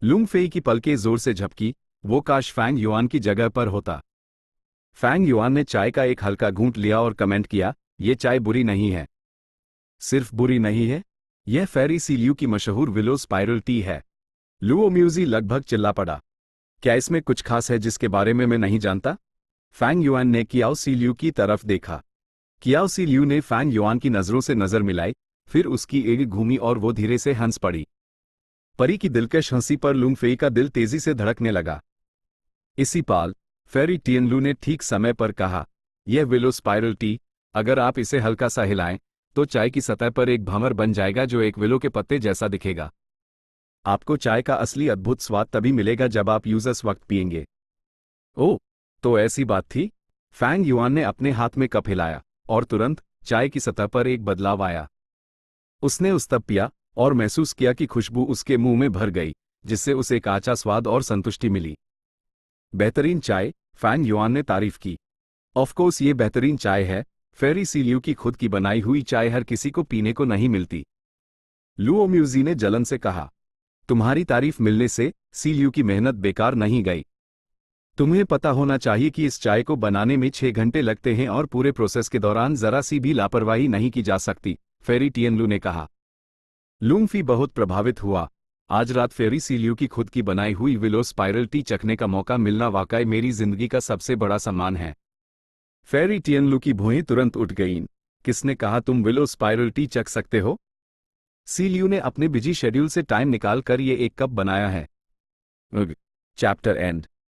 लुंग फेई की पलकें जोर से झपकी, वो काश फैंग युआन की जगह पर होता। फैंग युआन ने चाय का एक हल्का घूंट लिया और कमेंट किया, ये चाय बुरी नहीं है। सिर्फ बुरी नहीं है, यह फेरी सी लियू की मशहूर विलो स्पाइरल टी है। लुओ म्यूजी लगभग चिल्ला पड़ा, क्या इसमें कुछ खास है जिसके बारे में मैं नहीं जानता? फैंग युआन ने कियाओ सी लियू की तरफ देखा। कियाओ सी लियू ने फैंग युआन की नजरों से नजर मिलाई, फिर उसकी एड़ी घूमी और वो धीरे से हंस पड़ी। परी की दिलकश हंसी पर लुंग फेई का दिल तेजी से धड़कने लगा। इसी पाल फेरी टियनलू ने ठीक समय पर कहा, यह विलो स्पाइरल टी, अगर आप इसे हल्का सा हिलाएं तो चाय की सतह पर एक भंवर बन जाएगा जो एक विलो के पत्ते जैसा दिखेगा। आपको चाय का असली अद्भुत स्वाद तभी मिलेगा जब आप यूजर्स वक्त पिएंगे। ओह, तो ऐसी बात थी? फैंग युआन ने अपने हाथ में कप हिलाया और तुरंत चाय की सतह पर एक बदलाव आया। उसने उस तब पिया और महसूस किया कि खुशबू उसके मुंह में भर गई, जिससे उसे एक आचा स्वाद और संतुष्टि मिली। बेहतरीन चाय, फैंग युआन ने तारीफ की। ऑफ कोर्स ये बेहतरीन चाय है, फेरी सी लियू की खुद की बनाई हुई चाय हर किसी को पीने को नहीं मिलती। लुओ म्यूजी ने जलन से कहा, तुम्हारी तारीफ मिलने से सी लियू की मेहनत बेकार नहीं गई। तुम्हें पता होना चाहिए कि इस चाय को बनाने में 6 घंटे लगते हैं और पूरे प्रोसेस के दौरान जरा सी भी लापरवाही नहीं की जा सकती, फेरी टियनलू ने कहा। लुंग फी बहुत प्रभावित हुआ। आज रात फेरी सी लियू की खुद की बनाई हुई विलो स्पाइरल टी चखने का मौका मिलना वाकई मेरी जिंदगी का सबसे बड़ा सम्मान है। फेरी टियनलू की भुएं तुरंत उठ गईं। किसने कहा तुम विलो स्पाइरल टी चख सकते हो? सी लियू ने अपने बिजी शेड्यूल से टाइम निकाल कर ये एक कप बनाया है। Chapter and.